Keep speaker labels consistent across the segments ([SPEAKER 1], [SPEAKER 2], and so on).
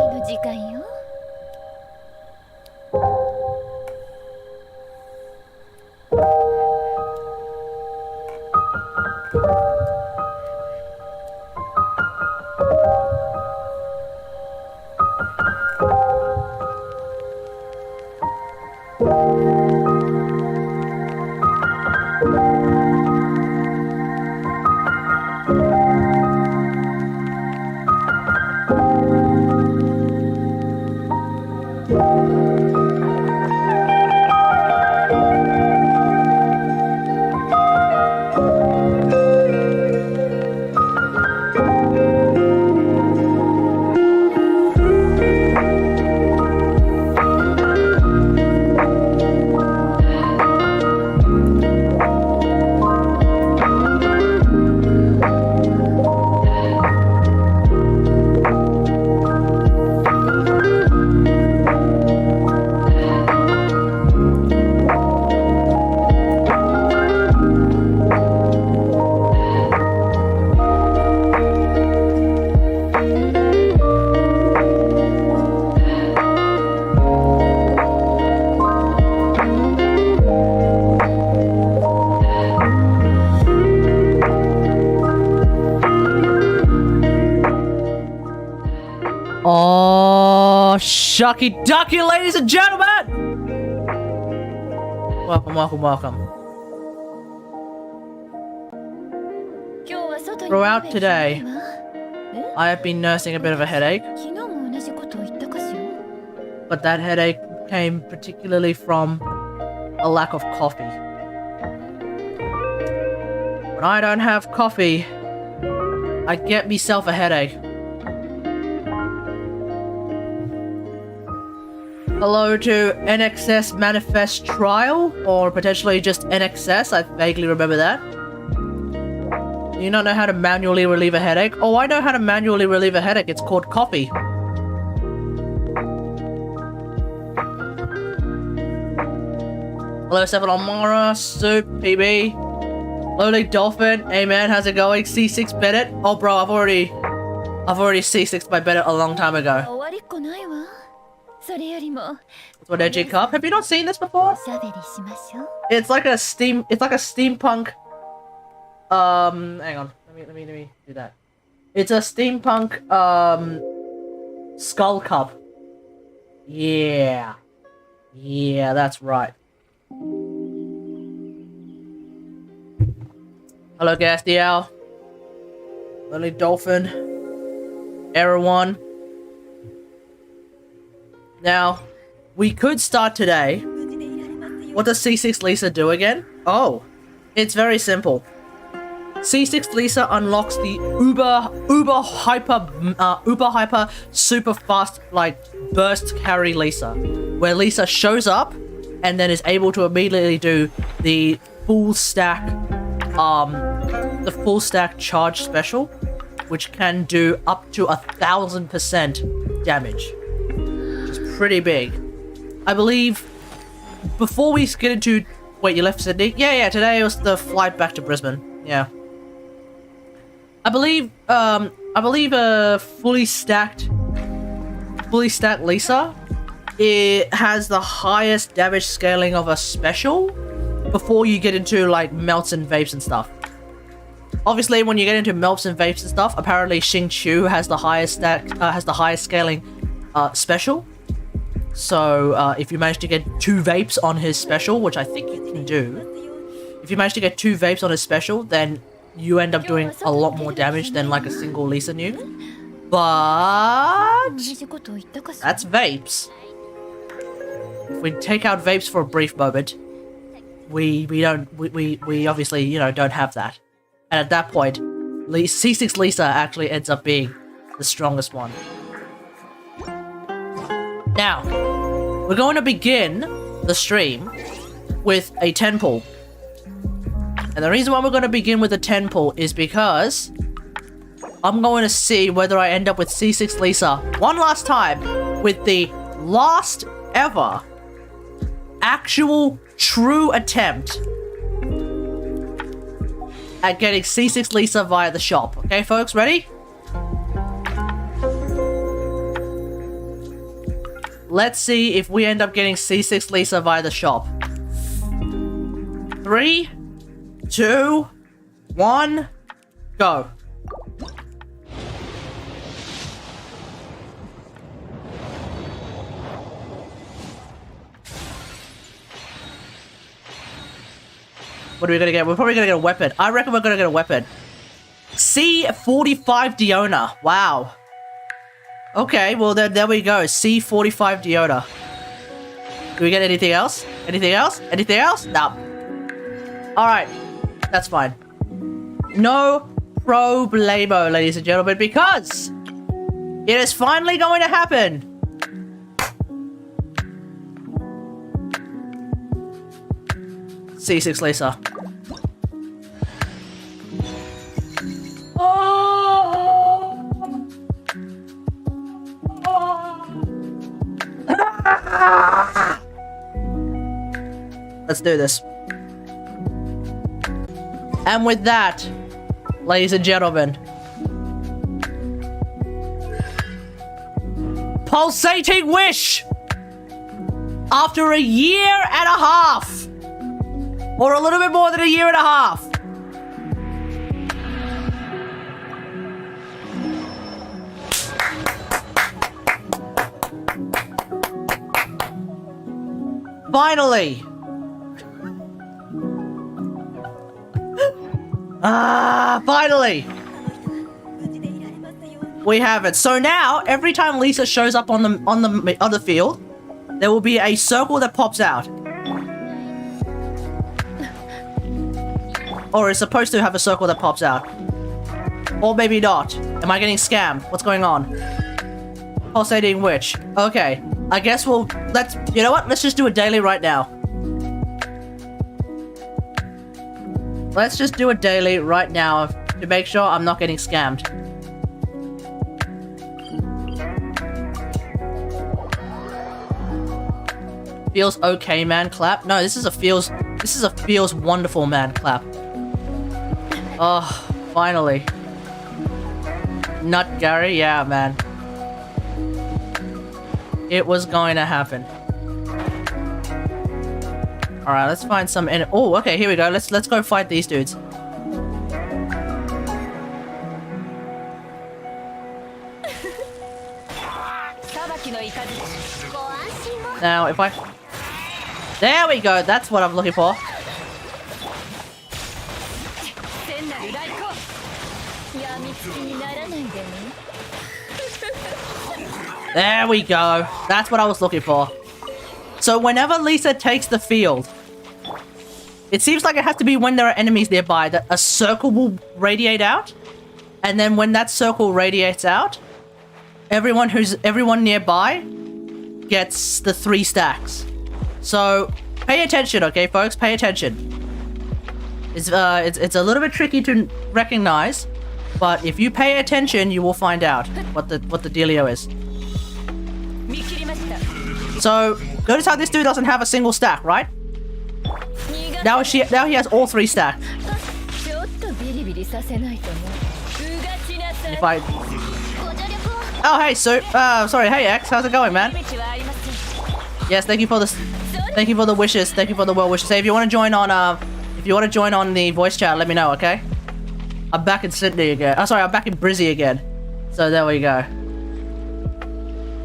[SPEAKER 1] の時間よ。
[SPEAKER 2] Oh, shucky ducky, ladies and gentlemen! Welcome, welcome, welcome. Throughout today, I have been nursing a bit of a headache, but that headache came particularly from a lack of coffee. When I don't have coffee, I get myself a headache. Hello to NXS Manifest Trial, or potentially just NXS, I vaguely remember that. Do you not know how to manually relieve a headache? Oh, I know how to manually relieve a headache, it's called coffee. Hello, Seven on Mara, Soup, PB, Lowly Dolphin, hey man, how's it going? C6 Bennett? Oh bro, I've already C6'd by Bennett a long time ago. That's what Edgy Cup. Have you not seen this before? It's like a steampunk. Hang on. Let me do that. It's a steampunk skull cup. Yeah, that's right. Hello, Gastiel. Lily Dolphin. Erewhon. Now, we could start today. What does C6 Lisa do again? Oh, it's very simple. C6 Lisa unlocks the uber hyper super fast burst carry Lisa, where Lisa shows up and then is able to immediately do the full stack charge special, which can do up to 1000% damage. Pretty big. I believe before we get into... Wait, you left Sydney? Yeah, today was the flight back to Brisbane. Yeah. I believe a fully stacked Lisa, it has the highest damage scaling of a special before you get into like melts and vapes and stuff. Obviously, when you get into melts and vapes and stuff, apparently Xing Chu has the highest scaling special. So, if you manage to get 2 vapes on his special, which I think you can do, if you manage to get 2 vapes on his special, then you end up doing a lot more damage than like a single Lisa nuke. But that's vapes. If we take out vapes for a brief moment, we obviously, you know, don't have that. And at that point, C6 Lisa actually ends up being the strongest one. Now, we're going to begin the stream with a 10 pull. And the reason why we're going to begin with a 10 pull is because I'm going to see whether I end up with C6 Lisa one last time with the last ever actual true attempt at getting C6 Lisa via the shop. Okay, folks, ready? let's see if we end up getting C6 Lisa via the shop. 3, 2, 1, go. What are we gonna get? We're probably gonna get a weapon. I reckon we're gonna get a weapon. C45 Diona. Wow. Okay, well then there we go. C45 Diona. Do we get anything else? Anything else? Anything else? No. Alright. That's fine. No problemo, ladies and gentlemen, because it is finally going to happen. C6 Lisa. Let's do this. And with that, ladies and gentlemen, Pulsating Wish! After a year and a half! Or a little bit more than a year and a half! Finally! Finally! We have it. So now, every time Lisa shows up on the other field, there will be a circle that pops out. Or is supposed to have a circle that pops out. Or maybe not. Am I getting scammed? What's going on? Pulsating Witch. Okay. I guess you know what? Let's just do a daily right now. Let's just do a daily right now to make sure I'm not getting scammed. Feels okay, man, clap. No, this is a feels wonderful, man, clap. Oh, finally. Nut Gary, yeah, man. It was going to happen. All right, let's find some. Oh, okay, here we go. Let's go fight these dudes. Now, if I... There we go. That's what I'm looking for. There we go. That's what I was looking for. So whenever Lisa takes the field, it seems like it has to be when there are enemies nearby that a circle will radiate out. And then when that circle radiates out, everyone nearby gets the 3 stacks. So pay attention, okay, folks? Pay attention. It's a little bit tricky to recognize, but if you pay attention, you will find out what the dealio is. So notice how this dude doesn't have a single stack, right? Now he has all 3 stacks. If I... Oh, hey, sorry, hey, X, how's it going, man? Yes, thank you for the wishes, thank you for the well wishes. Hey, if you want to join on, the voice chat, let me know, okay? I'm back in Sydney again. Oh, sorry, I'm back in Brizzy again. So there we go.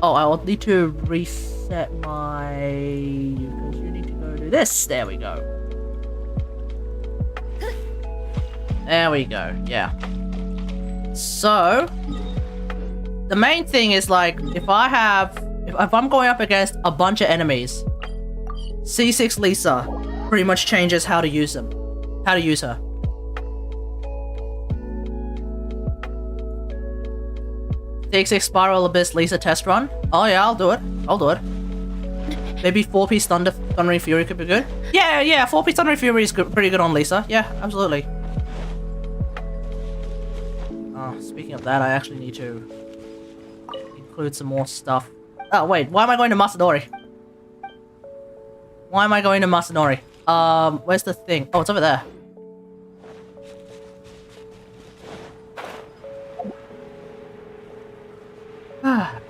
[SPEAKER 2] Oh, I'll need to reset my... Because you need to go do this. There we go. There we go, yeah. So... The main thing is, like, if I'm going up against a bunch of enemies, C6 Lisa pretty much changes how to use them. How to use her. C6 Spiral Abyss Lisa test run. Oh yeah, I'll do it. Maybe 4-piece Thundering Fury could be good. Yeah, 4-piece Thundering Fury is pretty good on Lisa. Yeah, absolutely. Oh, speaking of that, I actually need to include some more stuff. Oh, wait, why am I going to Masanori? Where's the thing? Oh, it's over there.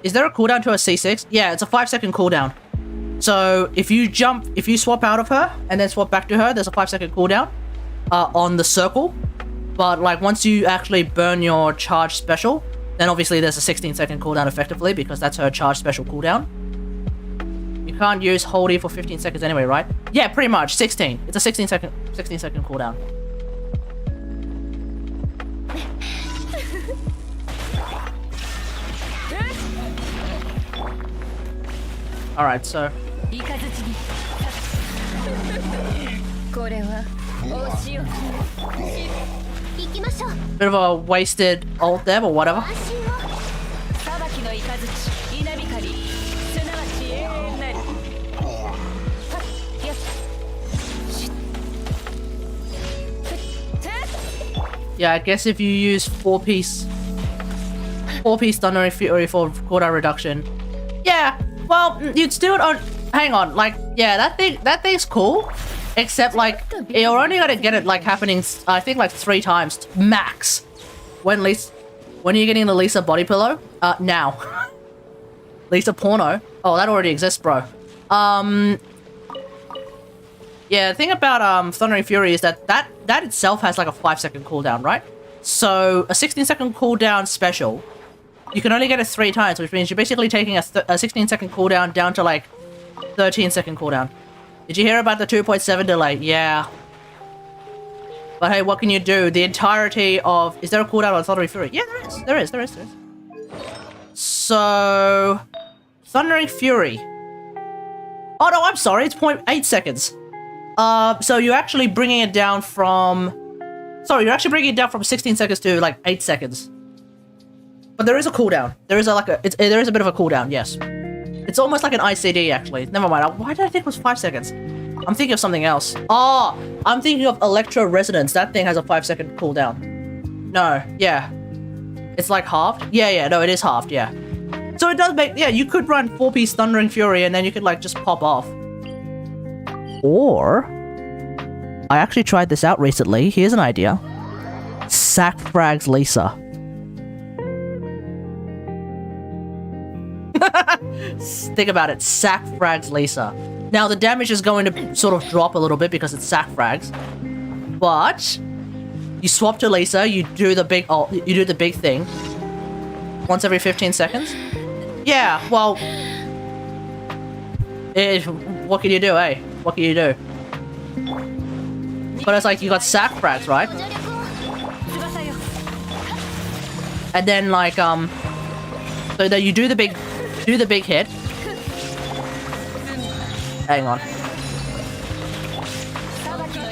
[SPEAKER 2] Is there a cooldown to a C6? Yeah, it's a 5-second cooldown. So if you swap out of her and then swap back to her, there's a 5-second cooldown on the circle. But like once you actually burn your charge special, then obviously there's a 16-second cooldown effectively because that's her charge special cooldown. You can't use hold E for 15 seconds anyway, right? Yeah, pretty much 16. It's a 16-second cooldown. All right, so. Bit of a wasted ult there, but whatever. Yeah, I guess if you use 4-piece Thundering Fury for cooldown reduction. Yeah, well, you'd still on. Hang on, like, yeah, that thing's cool. Except like you're only gonna get it like happening, I think like 3 times max. When you're getting the Lisa body pillow. Now. Lisa porno. Oh, that already exists, bro. Yeah, the thing about Thundering Fury is that itself has like a 5-second cooldown, right? So a 16-second cooldown special, you can only get it 3 times, which means you're basically taking a 16-second cooldown down to like 13-second cooldown. Did you hear about the 2.7 delay? Yeah. But hey, what can you do? The entirety of... Is there a cooldown on Thundering Fury? Yeah, there is. So... Thundering Fury. Oh no, I'm sorry, it's 0.8 seconds. So you're actually bringing it down from... Sorry, you're actually bringing it down from 16 seconds to like 8 seconds. But there is a cooldown. There is a bit of a cooldown, yes. It's almost like an ICD, actually. Never mind. Why did I think it was 5 seconds? I'm thinking of something else. Oh, I'm thinking of Electro Resonance. That thing has a 5-second cooldown. No, yeah. It's like halved? Yeah, no, it is halved, yeah. So it does make... Yeah, you could run 4-piece Thundering Fury and then you could, like, just pop off. Or... I actually tried this out recently. Here's an idea. Sack frags Lisa. Think about it. Sack frags Lisa. Now the damage is going to sort of drop a little bit because it's sack frags, but you swap to Lisa. You do the big thing once every 15 seconds. Yeah. Well, what can you do, eh? What can you do? But it's like you got sack frags, right? And then like so that you do the big hit. Hang on.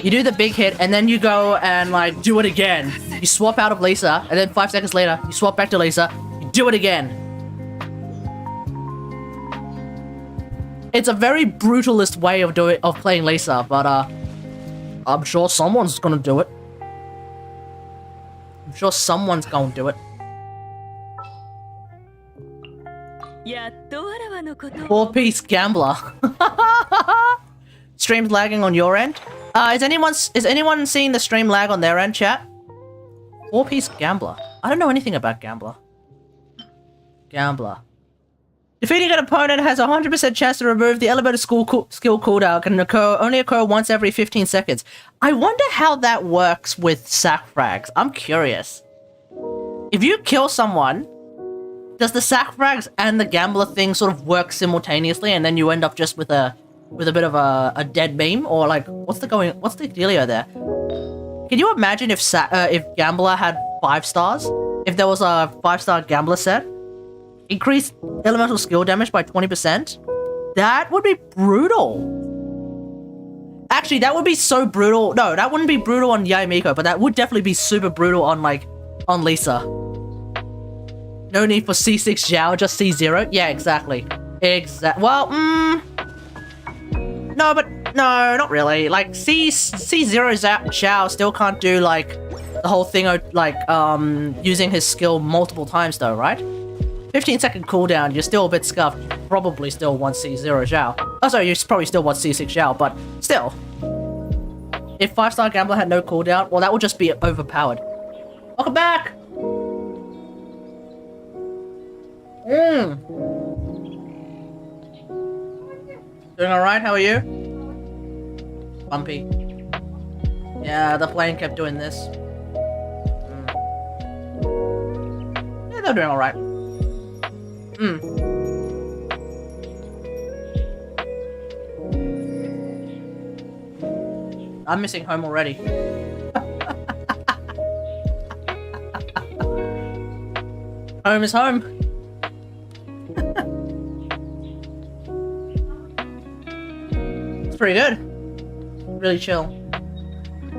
[SPEAKER 2] You do the big hit, and then you go and, like, do it again. You swap out of Lisa, and then 5 seconds later, you swap back to Lisa. You do it again. It's a very brutalist way of playing Lisa, but, I'm sure someone's gonna do it. I'm sure someone's gonna do it. 4-piece gambler. Stream's lagging on your end. Is anyone seeing the stream lag on their end, chat? 4-piece gambler. I don't know anything about gambler. Gambler. Defeating an opponent has a 100% chance to remove the elevator skill cooldown. Can only occur once every 15 seconds. I wonder how that works with sack frags. I'm curious. If you kill someone, does the sack frags and the gambler thing sort of work simultaneously, and then you end up just with a bit of a dead beam, or like what's the dealio there? Can you imagine if gambler had 5 stars? If there was a 5-star gambler set, increased elemental skill damage by 20%. That would be brutal. Actually, that would be so brutal. No, that wouldn't be brutal on Yae Miko, but that would definitely be super brutal on Lisa. No need for C6 Xiao, just C0? Yeah, exactly. Well, no, not really. Like, C0 Xiao still can't do, like, the whole thing of, like, using his skill multiple times, though, right? 15-second cooldown, you're still a bit scuffed. You probably still want C0 Xiao. Oh, sorry, you probably still want C6 Xiao, but still. If 5-star Gambler had no cooldown, well, that would just be overpowered. Welcome back! Doing alright? How are you? Bumpy. Yeah, the plane kept doing this. Yeah, they're doing alright. I'm missing home already. Home is home. It's pretty good. Really chill.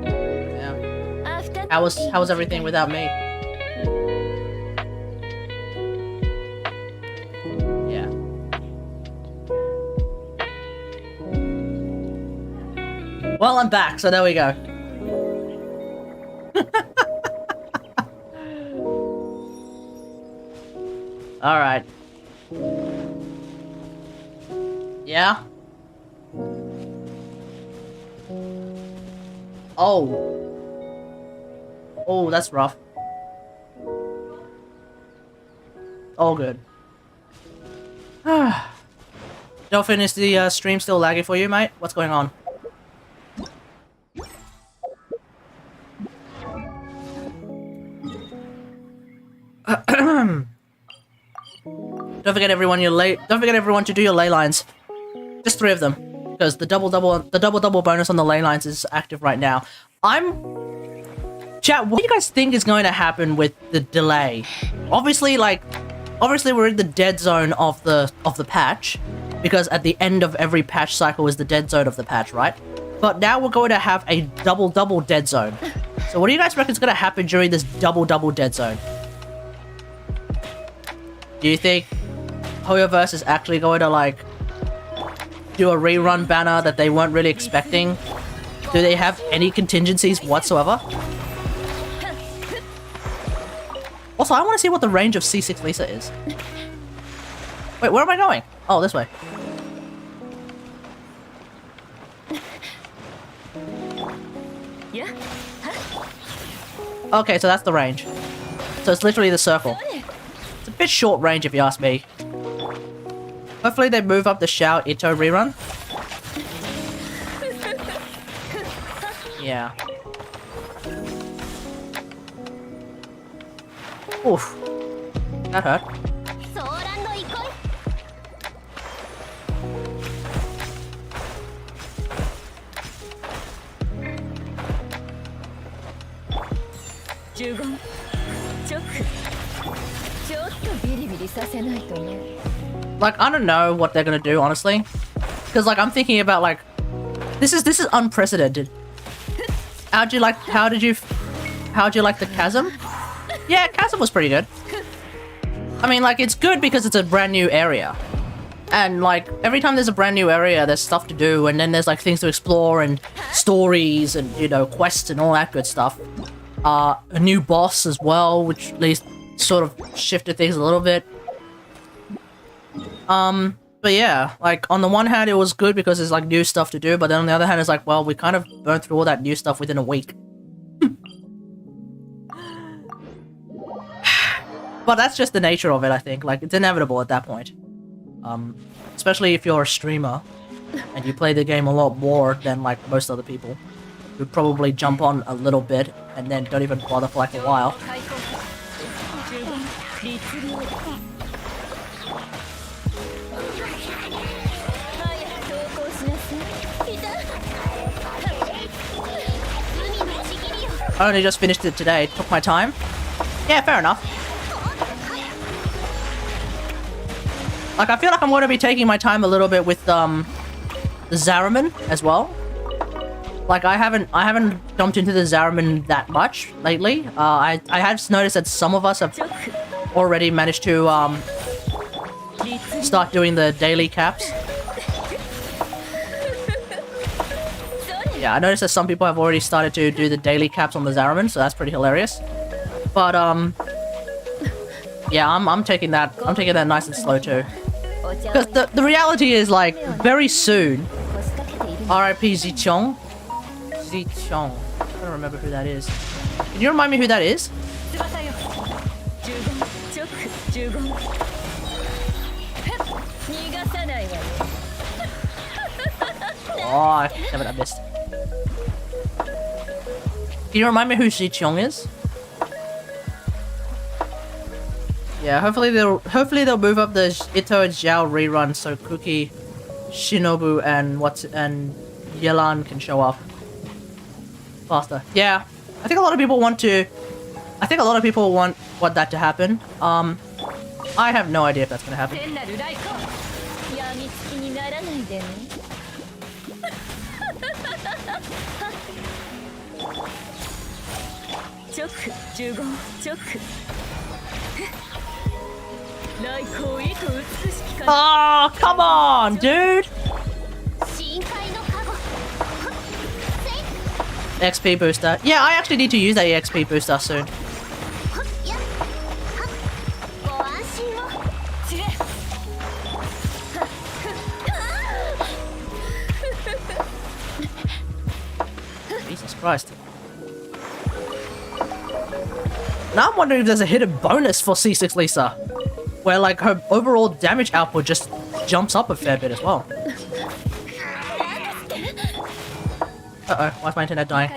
[SPEAKER 2] Yeah. How was everything without me? Yeah. Well, I'm back, so there we go. All right. Yeah. Oh, that's rough. All good. Dolphin, is the stream still laggy for you, mate? What's going on? Don't forget everyone to do your ley lines. Just 3 of them. Because the double bonus on the ley lines is active right now. Chat, what do you guys think is going to happen with the delay? Obviously we're in the dead zone of the patch, because at the end of every patch cycle is the dead zone of the patch, right? But now we're going to have a double dead zone. So what do you guys reckon is going to happen during this double dead zone? Do you think Hoyoverse is actually going to like do a rerun banner that they weren't really expecting? Do they have any contingencies whatsoever? Also, I want to see what the range of C6 Lisa is. Wait, where am I going? Oh, this way. Okay, so that's the range. So it's literally the circle. It's a bit short range if you ask me. Hopefully they move up the Xiao Ito rerun. Yeah. Oof. That hurt. Like, I don't know what they're gonna do, honestly. Because, like, I'm thinking about, like, this is unprecedented. How'd you like the chasm? Yeah, chasm was pretty good. I mean, like, it's good because it's a brand new area. And, like, every time there's a brand new area, there's stuff to do, and then there's, like, things to explore, and stories, and, you know, quests, and all that good stuff. A new boss as well, which at least sort of shifted things a little bit. But yeah, like, on the one hand, it was good because there's, like, new stuff to do, but then on the other hand, it's like, well, we kind of burned through all that new stuff within a week. But that's just the nature of it, I think. Like, it's inevitable at that point. Especially if you're a streamer, and you play the game a lot more than, like, most other people, who probably jump on a little bit, and then don't even bother for, like, a while. I only just finished it today. Took my time. Yeah, fair enough. Like, I feel like I'm going to be taking my time a little bit with the Zariman as well. Like, I haven't jumped into the Zariman that much lately. I have noticed that some of us have already managed to start doing the daily caps. Yeah, I noticed that some people have already started to do the daily caps on the Zariman, so that's pretty hilarious. But yeah, I'm taking that nice and slow too. Because the reality is, like, very soon, R.I.P. Zichong. Zichong. I don't remember who that is. Can you remind me who that is? Oh, damn it, I missed. Can you remind me who Shi Cheong is? Yeah, hopefully they'll move up the Ito and Zhao rerun so Kuki, Shinobu, and Yelan can show up faster. Yeah, I think a lot of people want that to happen. I have no idea if that's gonna happen. Oh, come on, dude! XP booster. Yeah, I actually need to use that XP booster soon. Jesus Christ. Now I'm wondering if there's a hidden bonus for C6 Lisa, where like her overall damage output just jumps up a fair bit as well. Uh-oh, why is my internet dying?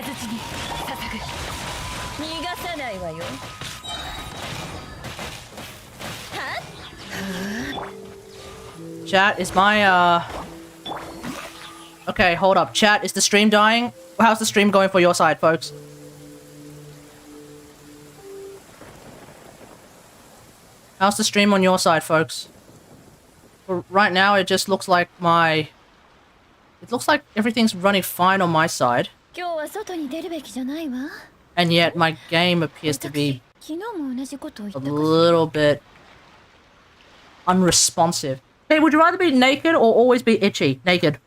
[SPEAKER 2] Chat, is my Okay, hold up. Chat, is the stream dying? How's the stream going for your side, folks? How's the stream on your side, folks? For right now, it just looks like it looks like everything's running fine on my side. And yet, my game appears to be a little bit unresponsive. Hey, would you rather be naked or always be itchy? Naked.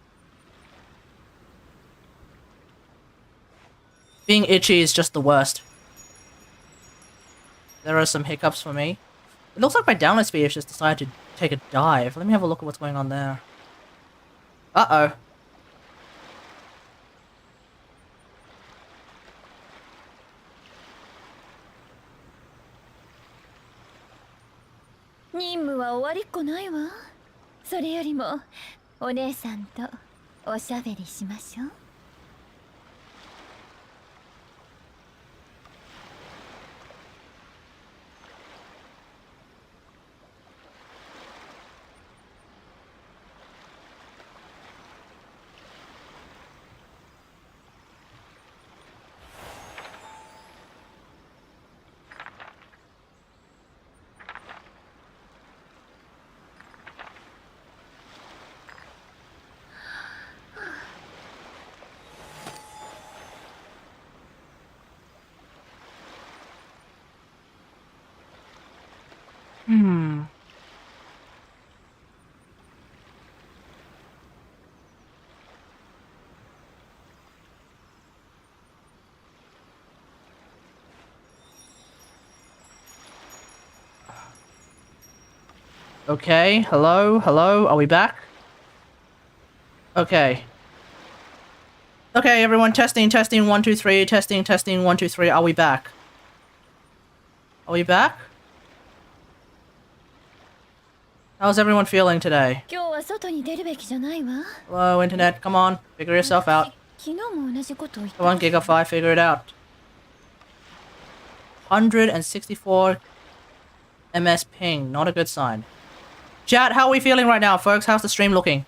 [SPEAKER 2] Being itchy is just the worst. There are some hiccups for me. It looks like my download speed has just decided to take a dive. Let me have a look at what's going on there. Uh-oh. Okay, hello, are we back? Okay. Okay, everyone, testing, 1, 2, 3, testing, 1, 2, 3, are we back? Are we back? How's everyone feeling today? Hello, internet, come on, figure yourself out. Come on, Giga5, figure it out. 164 MS ping, not a good sign. Chat, how are we feeling right now, folks? How's the stream looking?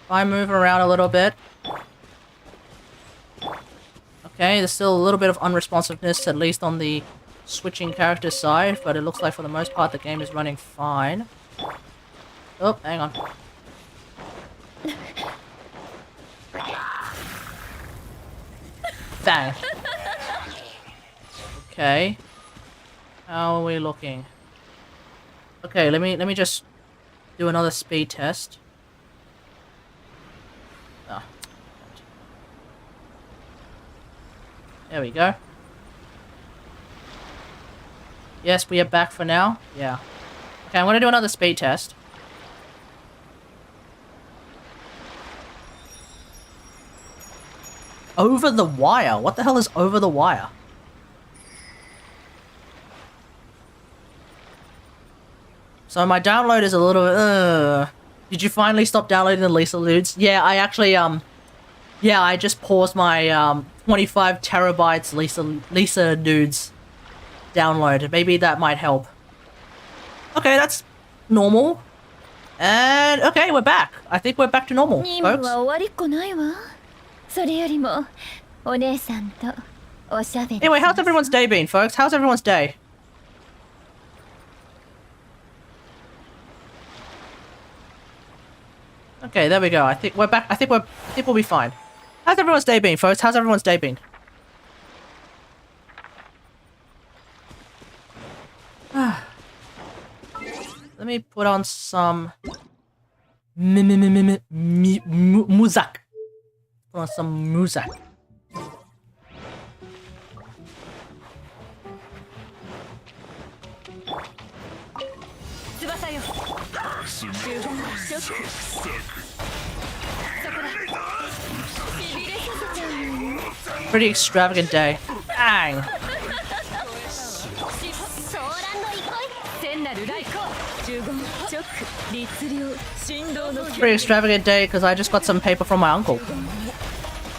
[SPEAKER 2] If I move around a little bit. Okay, there's still a little bit of unresponsiveness, at least on the switching character side, but it looks like for the most part the game is running fine. Oh, hang on. Bang. Okay. How are we looking? Okay, let me just do another speed test. Oh. There we go. Yes, we are back for now. Yeah. Okay, I'm gonna do another speed test. Over the wire? What the hell is over the wire? So my download is a little bit, Did you finally stop downloading the Lisa nudes? Yeah, I actually yeah, I just paused my 25 terabytes Lisa nudes download. Maybe that might help. Okay, that's normal. And okay, we're back. I think we're back to normal, folks. Anyway, how's everyone's day been, folks? How's everyone's day? Okay, there we go. I think we're back. I think we'll be fine. How's everyone's day been, folks? How's everyone's day been? Let me put on some muzak. Put on some muzak. Pretty extravagant day. Bang! Pretty extravagant day because I just got some paper from my uncle.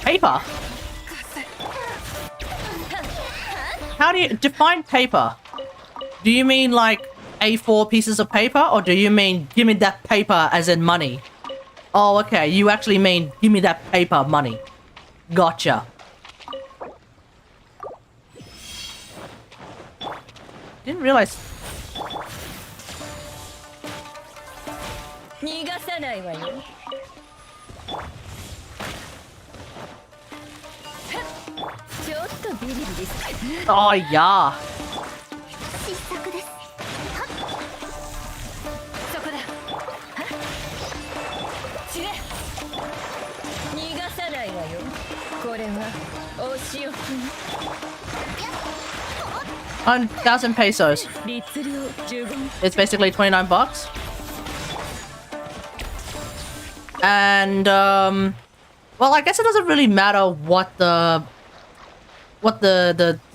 [SPEAKER 2] Paper? How do you define paper? Do you mean like A4 pieces of paper, or do you mean give me that paper as in money? Oh, okay, you actually mean give me that paper money. Gotcha. Didn't realize. Oh yeah. $1,000 pesos. It's basically 29 bucks. And well, I guess it doesn't really matter what the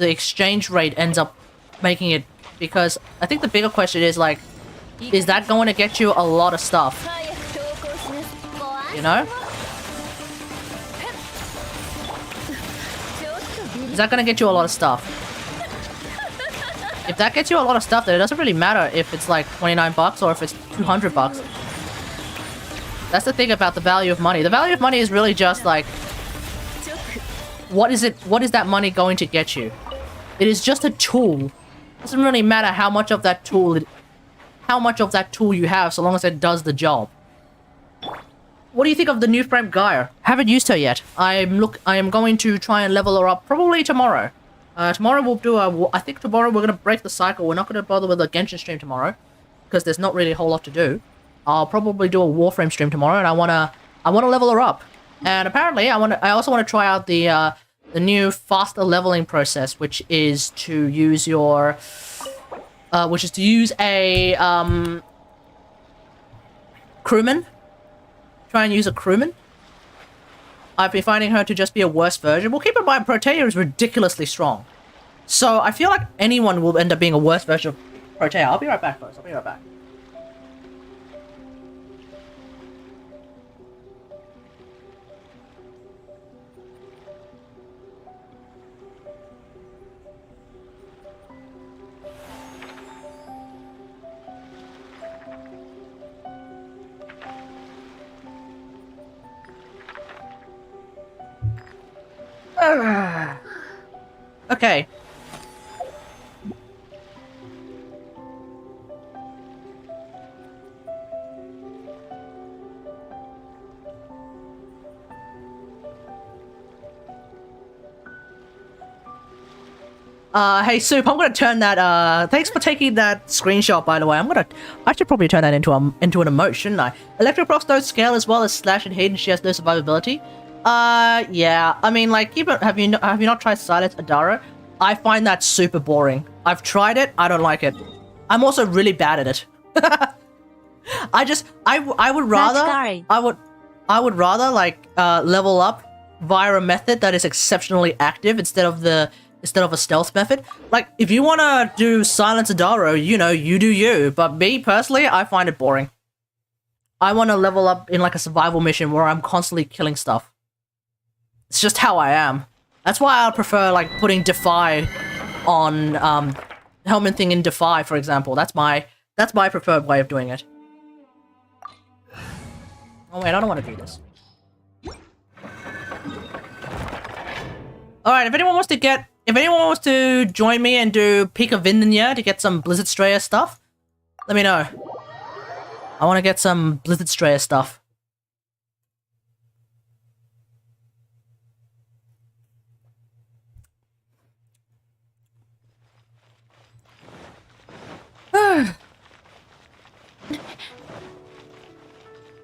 [SPEAKER 2] exchange rate ends up making it, because I think the bigger question is like, is that going to get you a lot of stuff? You know? Is that going to get you a lot of stuff? If that gets you a lot of stuff, then it doesn't really matter if it's like 29 bucks or if it's 200 bucks. That's the thing about the value of money. The value of money is really just like, what is that money going to get you? It is just a tool. It doesn't really matter how much of that tool you have, so long as it does the job. What do you think of the new frame Gaia? Haven't used her yet. I am going to try and level her up probably tomorrow. Tomorrow we'll do I think tomorrow we're gonna break the cycle. We're not gonna bother with a Genshin stream tomorrow because there's not really a whole lot to do. I'll probably do a Warframe stream tomorrow, and I wanna level her up. And apparently, I also wanna try out the new faster leveling process, which is to use a crewman. Try and use a crewman. I've been finding her to just be a worse version. Well, keep in mind, Protea is ridiculously strong. So I feel like anyone will end up being a worse version of Protea. I'll be right back, folks. I'll be right back. Okay. Hey Soup, I'm gonna turn that, thanks for taking that screenshot, by the way. I should probably turn that into an emote, shouldn't I? Electroprocs don't scale as well as Slash and Hidden. She has no survivability. Yeah. I mean, like, have you not tried Silence Adara? I find that super boring. I've tried it. I don't like it. I'm also really bad at it. I would rather like level up via a method that is exceptionally active instead of a stealth method. Like, if you want to do Silence Adaro, you know, you do you. But me personally, I find it boring. I want to level up in like a survival mission where I'm constantly killing stuff. It's just how I am. That's why I prefer like putting Defy on helmet thing in Defy, for example. That's my preferred way of doing it. Oh wait, I don't want to do this. Alright, if anyone wants to join me and do Pika Vindinya to get some Blizzard Strayer stuff, let me know. I want to get some Blizzard Strayer stuff.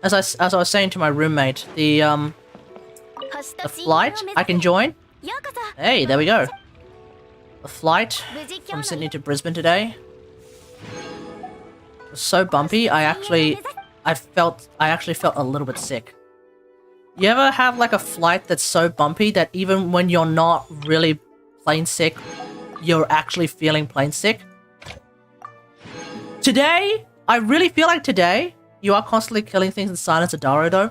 [SPEAKER 2] As I was saying to my roommate, the flight I can join. Hey, there we go. The flight from Sydney to Brisbane today was so bumpy. I actually felt a little bit sick. You ever have like a flight that's so bumpy that even when you're not really plane sick, you're actually feeling plane sick? Today, I really feel like today, you are constantly killing things in Silence Adaro though.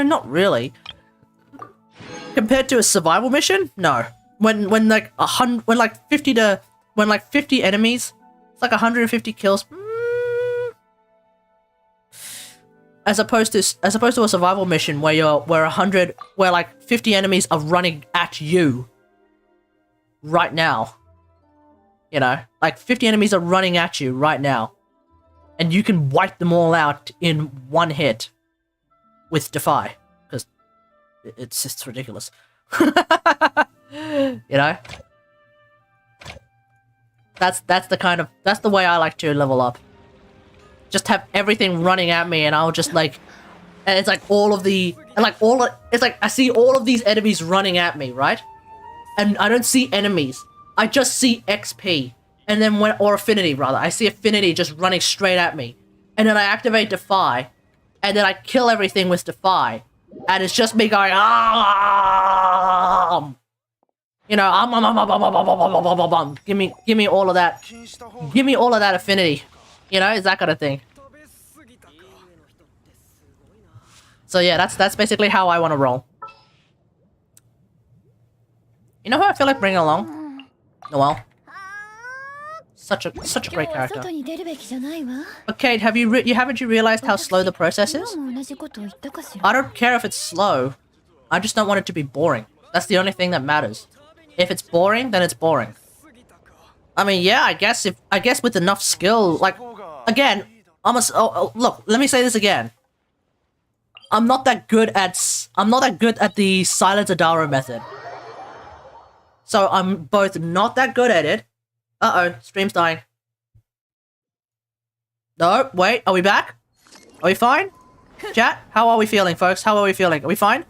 [SPEAKER 2] Not really. Compared to a survival mission, no. When like 50 enemies, it's like 150 kills. As opposed to a survival mission where like 50 enemies are running at you right now. You know, like 50 enemies are running at you right now. And you can wipe them all out in one hit with Defy. Because it's just ridiculous. You know? That's the way I like to level up. Just have everything running at me and I'll just like... And it's like it's like I see all of these enemies running at me, right? And I don't see enemies. I just see XP. And then or Affinity rather. I see Affinity just running straight at me. And then I activate Defy. And then I kill everything with Defy. And it's just me going, you know, give me all of that. Give me all of that Affinity. You know, it's that kind of thing. So yeah, that's basically how I want to roll. You know who I feel like bringing along? Noelle. Such a great character. But Kate, haven't you realized how slow the process is? I don't care if it's slow. I just don't want it to be boring. That's the only thing that matters. If it's boring, then it's boring. I mean, yeah, I guess with enough skill, like, again, look, let me say this again. I'm not that good at the Silence Adaro method. So I'm both not that good at it. Uh-oh, stream's dying. No, wait, are we back? Are we fine? Chat, how are we feeling, folks? How are we feeling? Are we fine?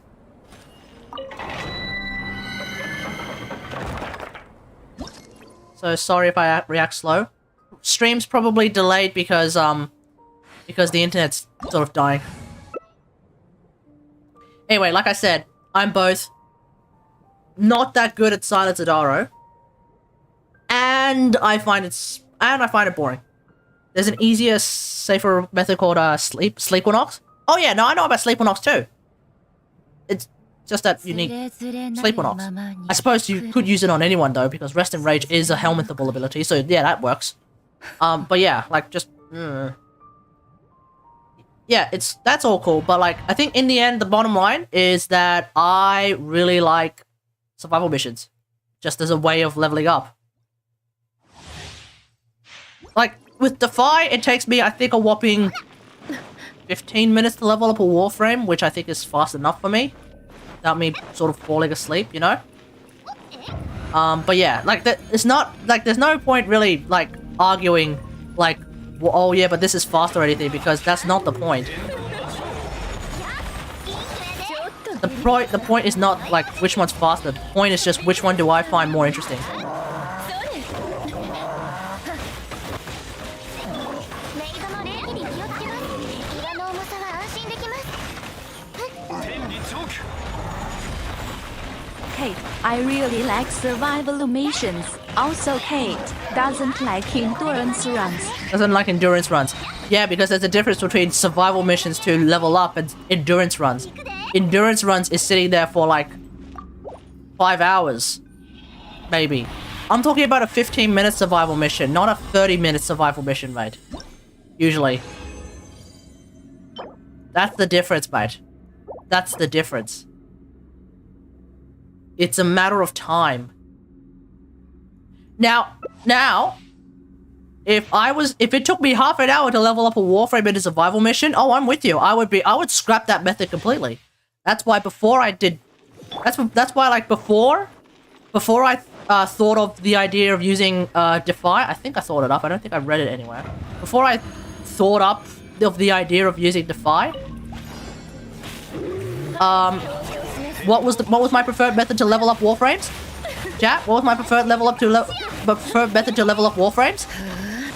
[SPEAKER 2] So sorry if I react slow. Stream's probably delayed because the internet's sort of dying. Anyway, like I said, I'm both not that good at Silence Adaro, and I find it boring. There's an easier, safer method called Sleepwalnox. Oh yeah, no, I know about Sleepwalnox too. It's just that you need Sleepwalnox. I suppose you could use it on anyone though, because Rest and Rage is a helmetable ability, so yeah, that works. But yeah, like just... Yeah, that's all cool, but like, I think in the end, the bottom line is that I really like survival missions, just as a way of leveling up. Like, with Defy, it takes me, I think, a whopping 15 minutes to level up a Warframe, which I think is fast enough for me, without me sort of falling asleep, you know? But yeah, like, it's not, like, there's no point really, like, arguing, like, well, oh yeah, but this is faster or anything, because that's not the point. The point is not, like, which one's faster. The point is just which one do I find more interesting.
[SPEAKER 1] Hey, I really like survival missions. Also, Kate doesn't like endurance runs.
[SPEAKER 2] Doesn't like endurance runs. Yeah, because there's a difference between survival missions to level up and endurance runs. Endurance runs is sitting there for like 5 hours. Maybe. I'm talking about a 15-minute survival mission, not a 30-minute survival mission, mate. Usually. That's the difference, mate. That's the difference. It's a matter of time. Now, if it took me half an hour to level up a Warframe in a survival mission, oh, I'm with you. I would scrap that method completely. That's why before I did, that's why like before I thought of the idea of using Defy. I think I thought it up. I don't think I read it anywhere. Before I thought up of the idea of using Defy, what was my preferred method to level up Warframes? Chat, what was my preferred method to level up Warframes?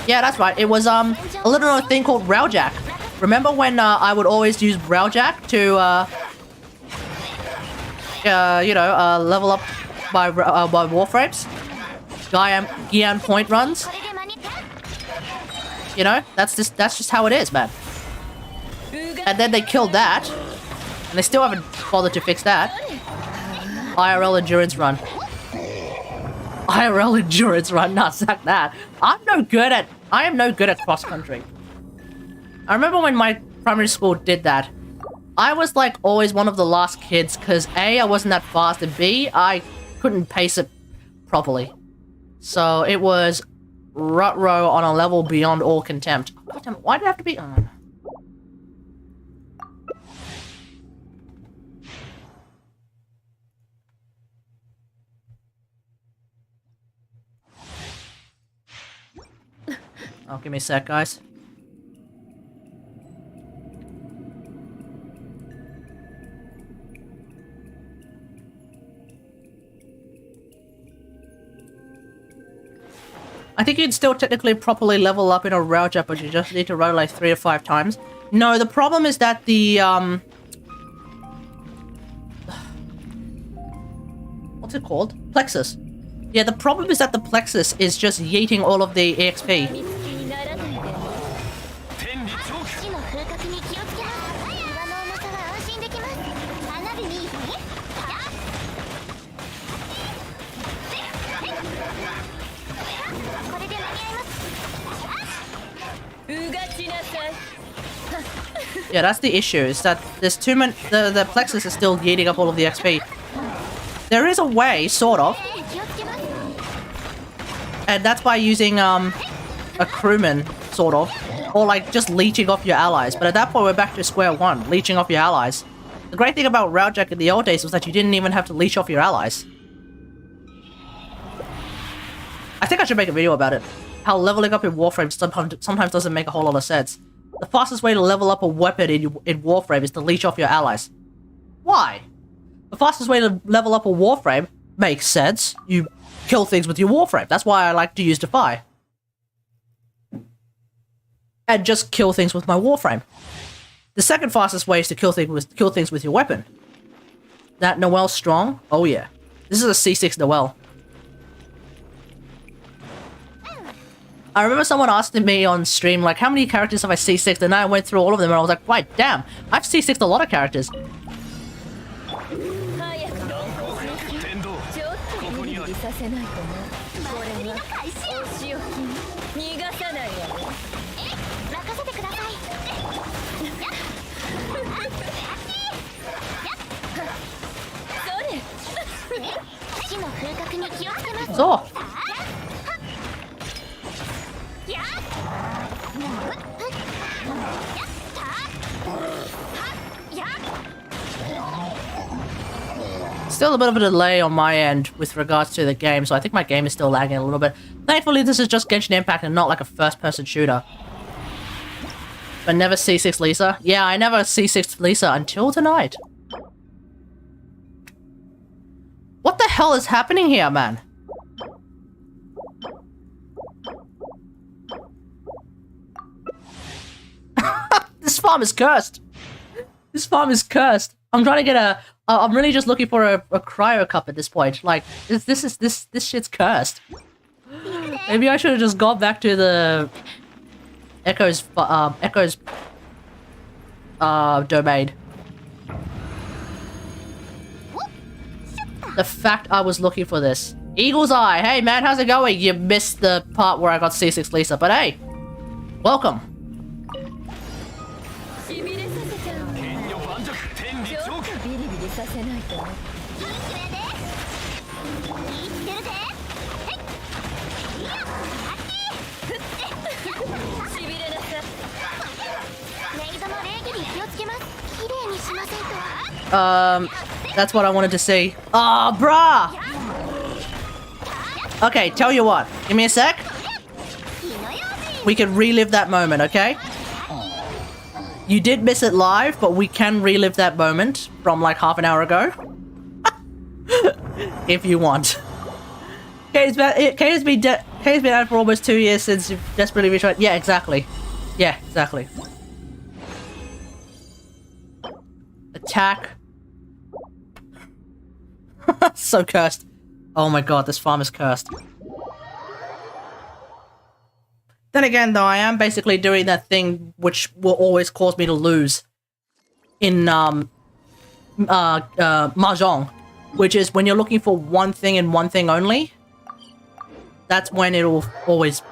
[SPEAKER 2] Yeah, that's right. It was a little thing called Railjack. Remember when I would always use Railjack to level up my Warframes? Gian point runs. You know, that's just how it is, man. And then they killed that, and they still haven't bothered to fix that. IRL endurance run. IRL endurance run, not sack that. I am no good at cross country. I remember when my primary school did that. I was like always one of the last kids because A, I wasn't that fast, and B, I couldn't pace it properly. So it was rut row on a level beyond all contempt. God damn it, why did it have to be on? Oh, give me a sec, guys. I think you'd still technically properly level up in a Railjack, but you just need to run like 3 or 5 times. No, the problem is that the, what's it called? Plexus. Yeah, the problem is that the Plexus is just yeeting all of the EXP. Yeah, that's the issue, is that there's too many, the Plexus is still yeeting up all of the XP. There is a way, sort of. And that's by using, a crewman, sort of. Or like, just leeching off your allies. But at that point, we're back to square one, leeching off your allies. The great thing about Railjack in the old days was that you didn't even have to leech off your allies. I think I should make a video about it. How leveling up in Warframe sometimes doesn't make a whole lot of sense. The fastest way to level up a weapon in Warframe is to leech off your allies. Why? The fastest way to level up a Warframe makes sense. You kill things with your Warframe. That's why I like to use Defy. And just kill things with my Warframe. The second fastest way is to kill things with your weapon. That Noelle strong? Oh yeah. This is a C6 Noelle. I remember someone asking me on stream, like, how many characters have I C6'd? And I went through all of them, and I was like, right, damn, I've C6'd a lot of characters. So. Still a bit of a delay on my end with regards to the game, so I think my game is still lagging a little bit. Thankfully, this is just Genshin Impact and not like a first-person shooter. But never C6 Lisa? Yeah, I never C6 Lisa until tonight. What the hell is happening here, man? This farm is cursed. This farm is cursed. I'm trying to get a... I'm really just looking for a cryo cup at this point. Like, this shit's cursed. Maybe I should have just gone back to the Echo's domain. The fact I was looking for this. Eagle's Eye. Hey man, how's it going? You missed the part where I got C6 Lisa, but hey, welcome. That's what I wanted to see. Oh, bruh! Okay, tell you what. Give me a sec. We can relive that moment, okay? You did miss it live, but we can relive that moment from like half an hour ago. If you want. Kate's been out for almost 2 years since you've desperately retried. Yeah, exactly. Yeah, exactly. Attack. So cursed. Oh my god, this farm is cursed. Then again, though, I am basically doing that thing which will always cause me to lose in Mahjong, which is when you're looking for one thing and one thing only. That's when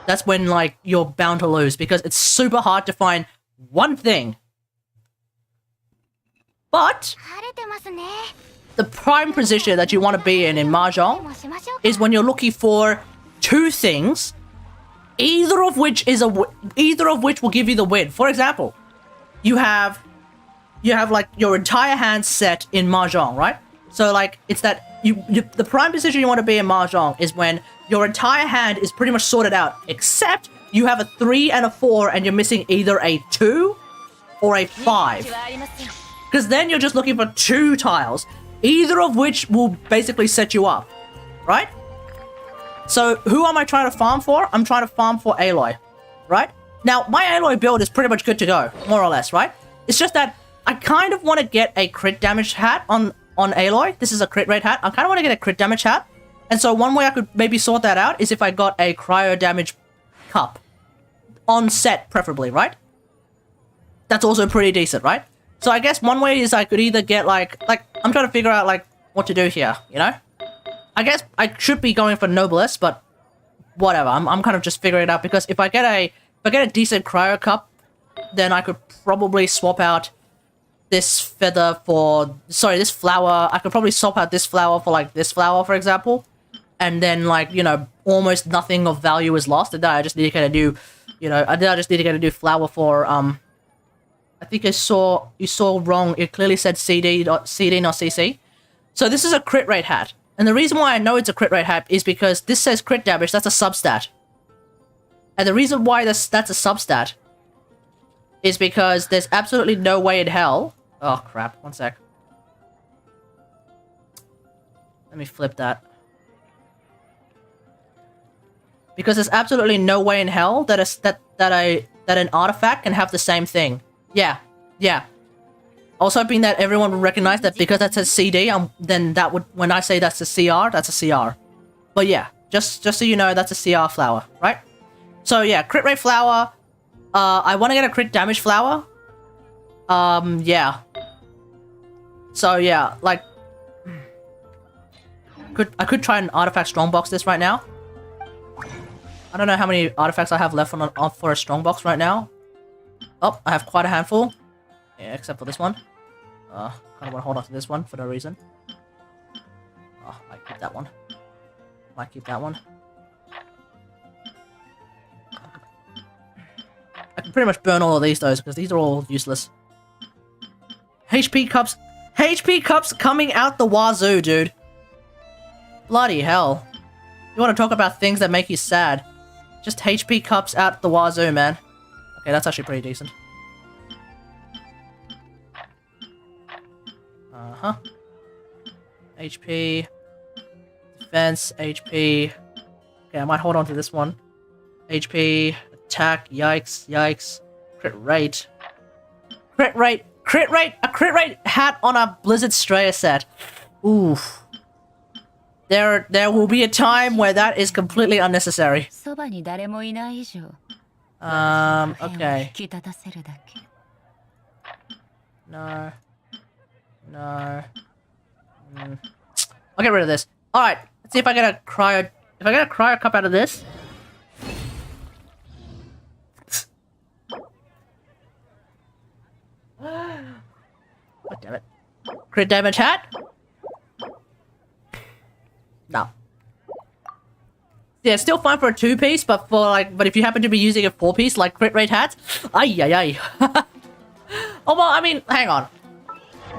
[SPEAKER 2] that's when like you're bound to lose, because it's super hard to find one thing. But the prime position that you want to be in Mahjong is when you're looking for two things, either of which will give you the win. For example, you have like your entire hand set in Mahjong, right? So like it's that the prime position you want to be in Mahjong is when your entire hand is pretty much sorted out, except you have a 3 and a 4 and you're missing either a 2 or a 5. Because then you're just looking for 2 tiles, either of which will basically set you up, right? So who am I trying to farm for? I'm trying to farm for Aloy, right? Now, my Aloy build is pretty much good to go, more or less, right? It's just that I kind of want to get a crit damage hat on Aloy. This is a crit rate hat. I kind of want to get a crit damage hat. And so one way I could maybe sort that out is if I got a cryo damage cup. On set, preferably, right? That's also pretty decent, right? So I guess one way is I could either get like I'm trying to figure out like what to do here, you know? I guess I should be going for Noblesse, but whatever. I'm kind of just figuring it out, because if I get a decent cryo cup, then I could probably swap out this feather for this flower. I could probably swap out this flower for like this flower, for example. And then like, you know, almost nothing of value is lost. And then I just need to get a new, you know, I just need to get a new flower for I think you saw wrong. It clearly said CD, not CC. So this is a crit rate hat. And the reason why I know it's a crit rate hat is because this says crit damage, that's a substat. And the reason why that's a substat is because there's absolutely no way in hell... Oh, crap. One sec. Let me flip that. Because there's absolutely no way in hell that an artifact can have the same thing. Yeah. I was hoping that everyone would recognize that because that says CD, then that would, when I say that's a CR, that's a CR. But yeah, just so you know, that's a CR flower, right? So yeah, crit rate flower. I want to get a crit damage flower. Yeah. So yeah, like, I could try and artifact strongbox this right now. I don't know how many artifacts I have left for a strongbox right now. Oh, I have quite a handful. Yeah, except for this one. Kind of want to hold on to this one for no reason. Oh, I might keep that one. Might keep that one. I can pretty much burn all of these though, because these are all useless. HP cups coming out the wazoo, dude. Bloody hell. You want to talk about things that make you sad? Just HP cups out the wazoo, man. Okay, that's actually pretty decent. Uh-huh. HP. Defense, HP. Okay, I might hold on to this one. HP. Attack. Yikes. Crit rate. A crit rate hat on a Blizzard Straya set. Oof. there will be a time where that is completely unnecessary.
[SPEAKER 3] そばに誰もいない以上
[SPEAKER 2] Okay.
[SPEAKER 3] 引き立たせるだけ
[SPEAKER 2] No. No. I'll get rid of this. Alright, let's see if I get a cryo... If I get a cryo cup out of this... God damn it. Crit damage hat? No. Yeah, still fine for a 2-piece, but but if you happen to be using a 4-piece, like crit rate hats, ay. Oh, well, I mean, hang on.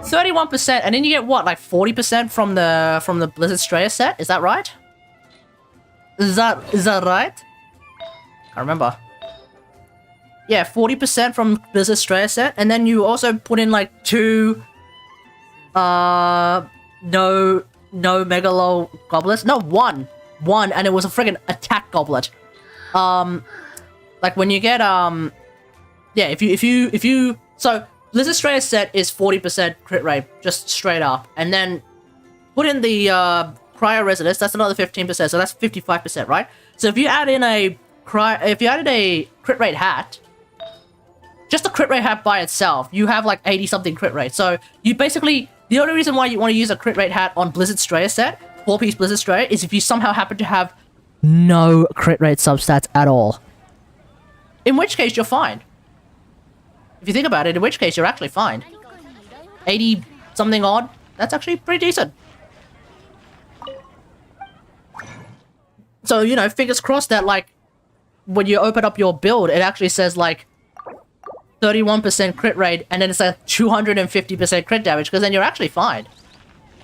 [SPEAKER 2] 31%, and then you get what, like 40% from the Blizzard Straya set? Is that right? Is that right? I remember. Yeah, 40% from Blizzard Straya set, and then you also put in like 2 no Megalo goblets. No, one, and it was a friggin' attack goblet. Like when you get yeah, if you so Blizzard Straya set is 40% crit rate, just straight up, and then put in the Cryo Resonance, that's another 15%, so that's 55%, right? So if you add in a crit rate hat, just the crit rate hat by itself, you have like 80-something crit rate. So you basically, the only reason why you want to use a crit rate hat on Blizzard Straya set, 4-piece Blizzard Straya, is if you somehow happen to have no crit rate substats at all. In which case, you're fine. If you think about it, in which case, you're actually fine. 80-something odd, that's actually pretty decent. So, you know, fingers crossed that, like, when you open up your build, it actually says, like, 31% crit rate, and then it's a 250% crit damage, because then you're actually fine.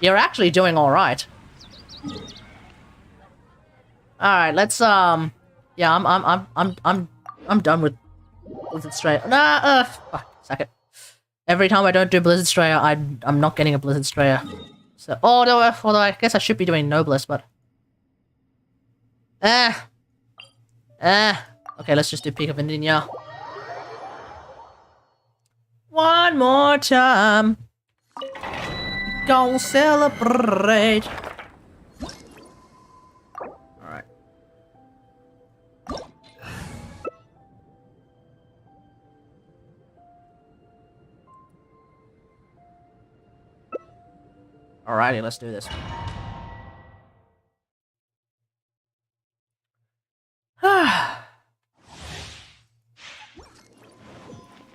[SPEAKER 2] You're actually doing alright. Alright, let's, yeah, I'm done with Blizzard Straya. Nah, suck it. Every time I don't do Blizzard Straya, I'm not getting a Blizzard Straya. So, although I guess I should be doing Noblesse, but... Okay, let's just do Peak of Indinia. One more time. Gonna celebrate. Alright. Alrighty, let's do this.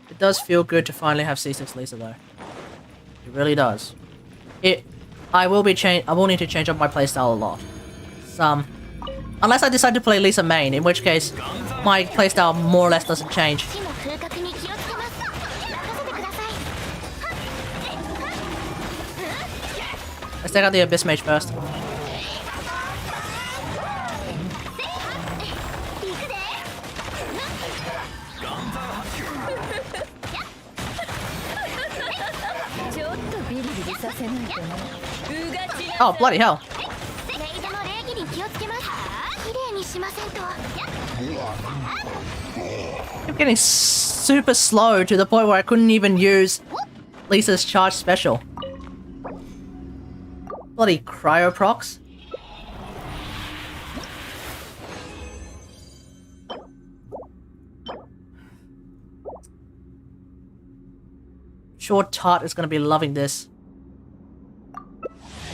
[SPEAKER 2] It does feel good to finally have C6 Lisa though. It really does. I will need to change up my playstyle a lot. Unless I decide to play Lisa main, in which case my playstyle more or less doesn't change. Let's take out the Abyss Mage first. Oh, bloody hell. I'm getting super slow to the point where I couldn't even use Lisa's charge special. Bloody cryoprocs. Sure, Tart is going to be loving this.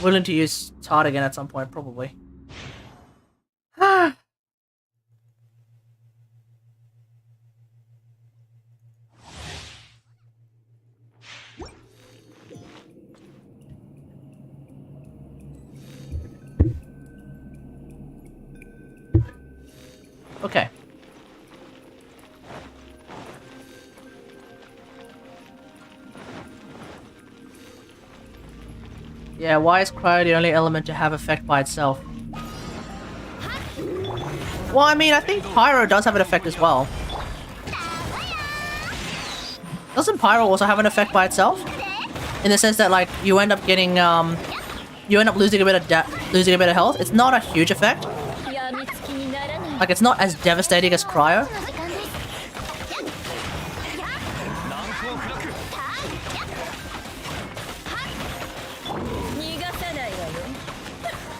[SPEAKER 2] Willing to use Tart again at some point, probably. Okay. Yeah, why is Cryo the only element to have effect by itself? Well, I mean, I think Pyro does have an effect as well. Doesn't Pyro also have an effect by itself? In the sense that, like, you end up getting, you end up losing a bit of health. It's not a huge effect. Like, it's not as devastating as Cryo.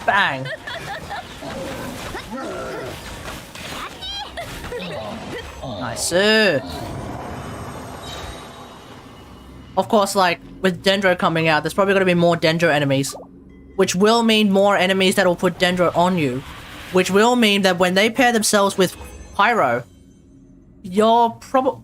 [SPEAKER 2] Bang. Nice. Of course, like, with Dendro coming out, there's probably going to be more Dendro enemies. Which will mean more enemies that will put Dendro on you. Which will mean that when they pair themselves with Pyro, you're probably...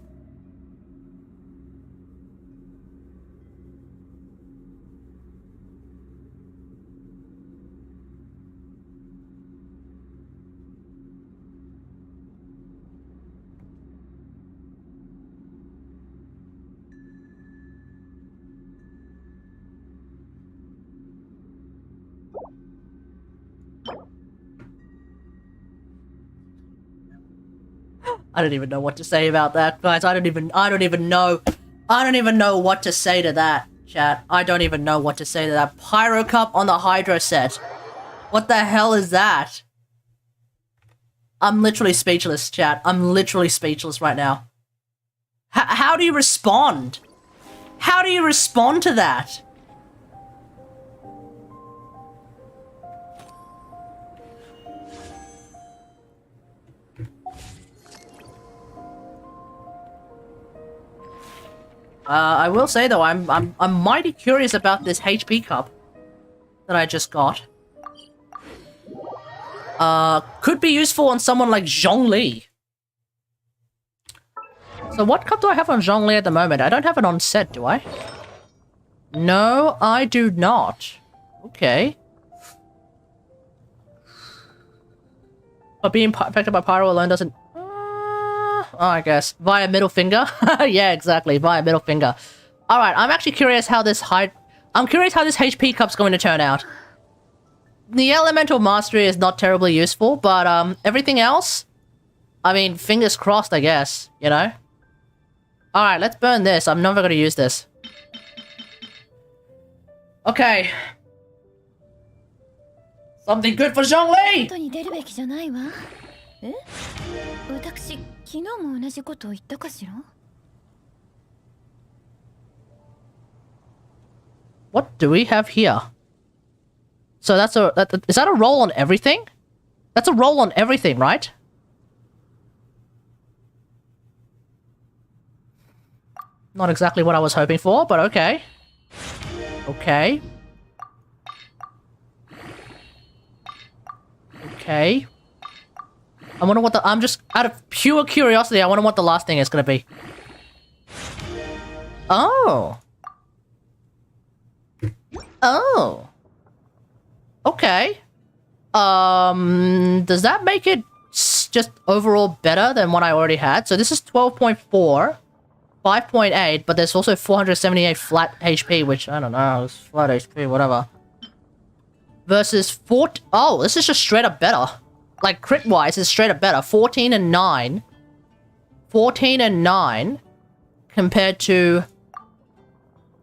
[SPEAKER 2] I don't even know what to say about that, guys. I don't even know what to say to that, chat. I don't even know what to say to that. Pyro Cup on the Hydro set. What the hell is that? I'm literally speechless, chat. I'm literally speechless right now. How do you respond? How do you respond to that? I will say though, I'm mighty curious about this HP cup that I just got. Could be useful on someone like Zhongli. So what cup do I have on Zhongli at the moment? I don't have it on set, do I? No, I do not. Okay. But being affected by Pyro alone doesn't... Oh, I guess. Via middle finger? Yeah, exactly. Via middle finger. Alright, I'm actually curious how this I'm curious how this HP cup's going to turn out. The Elemental Mastery is not terribly useful, but everything else? I mean, fingers crossed, I guess. You know? Alright, let's burn this. I'm never going to use this. Okay. Something good for Zhongli!
[SPEAKER 4] 外に出るべきじゃないわ。え？私、昨日も同じことを言ったかしら？
[SPEAKER 2] What do we have here? So that's is that a roll on everything? That's a roll on everything, right? Not exactly what I was hoping for, but okay. Okay. Okay. I wonder what I'm just out of pure curiosity, I wonder what the last thing is gonna be. Oh. Oh. Okay. Does that make it just overall better than what I already had? So this is 12.4, 5.8, but there's also 478 flat HP, which, I don't know, it's flat HP, whatever. Versus 4... Oh, this is just straight up better. Like, crit-wise, it's straight up better. 14 and 9. 14 and 9 compared to...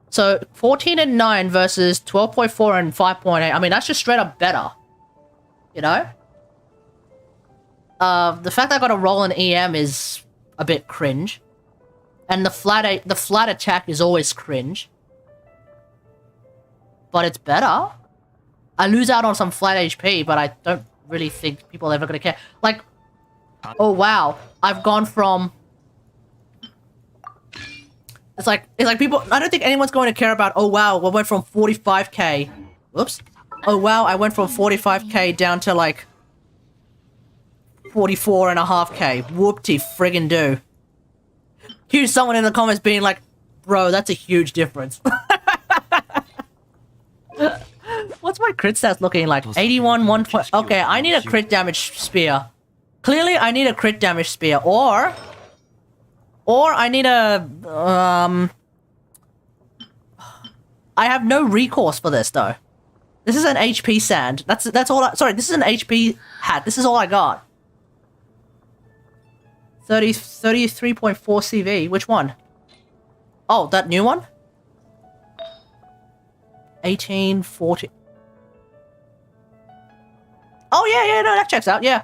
[SPEAKER 2] So, 14 and 9 versus 12.4 and 5.8. I mean, that's just straight up better. You know? The fact that I got a roll in EM is a bit cringe. And the flat attack is always cringe. But it's better. I lose out on some flat HP, but I don't really think people are ever gonna care. Like, oh wow, I've gone from... It's like people... I don't think anyone's going to care about, oh wow, I went from 45k. Whoops. Oh wow, I went from 45k down to like 44.5k. Whoop-de friggin' do. Here's someone in the comments being like, bro, that's a huge difference. What's my crit stats looking like? 81, 120... Okay, I need a crit damage spear. Clearly, I need a crit damage spear. Or I need a... I have no recourse for this, though. This is an HP sand. That's all I... Sorry, this is an HP hat. This is all I got. 33.4 CV. Which one? Oh, that new one? 1840. Oh yeah, no, that checks out. Yeah,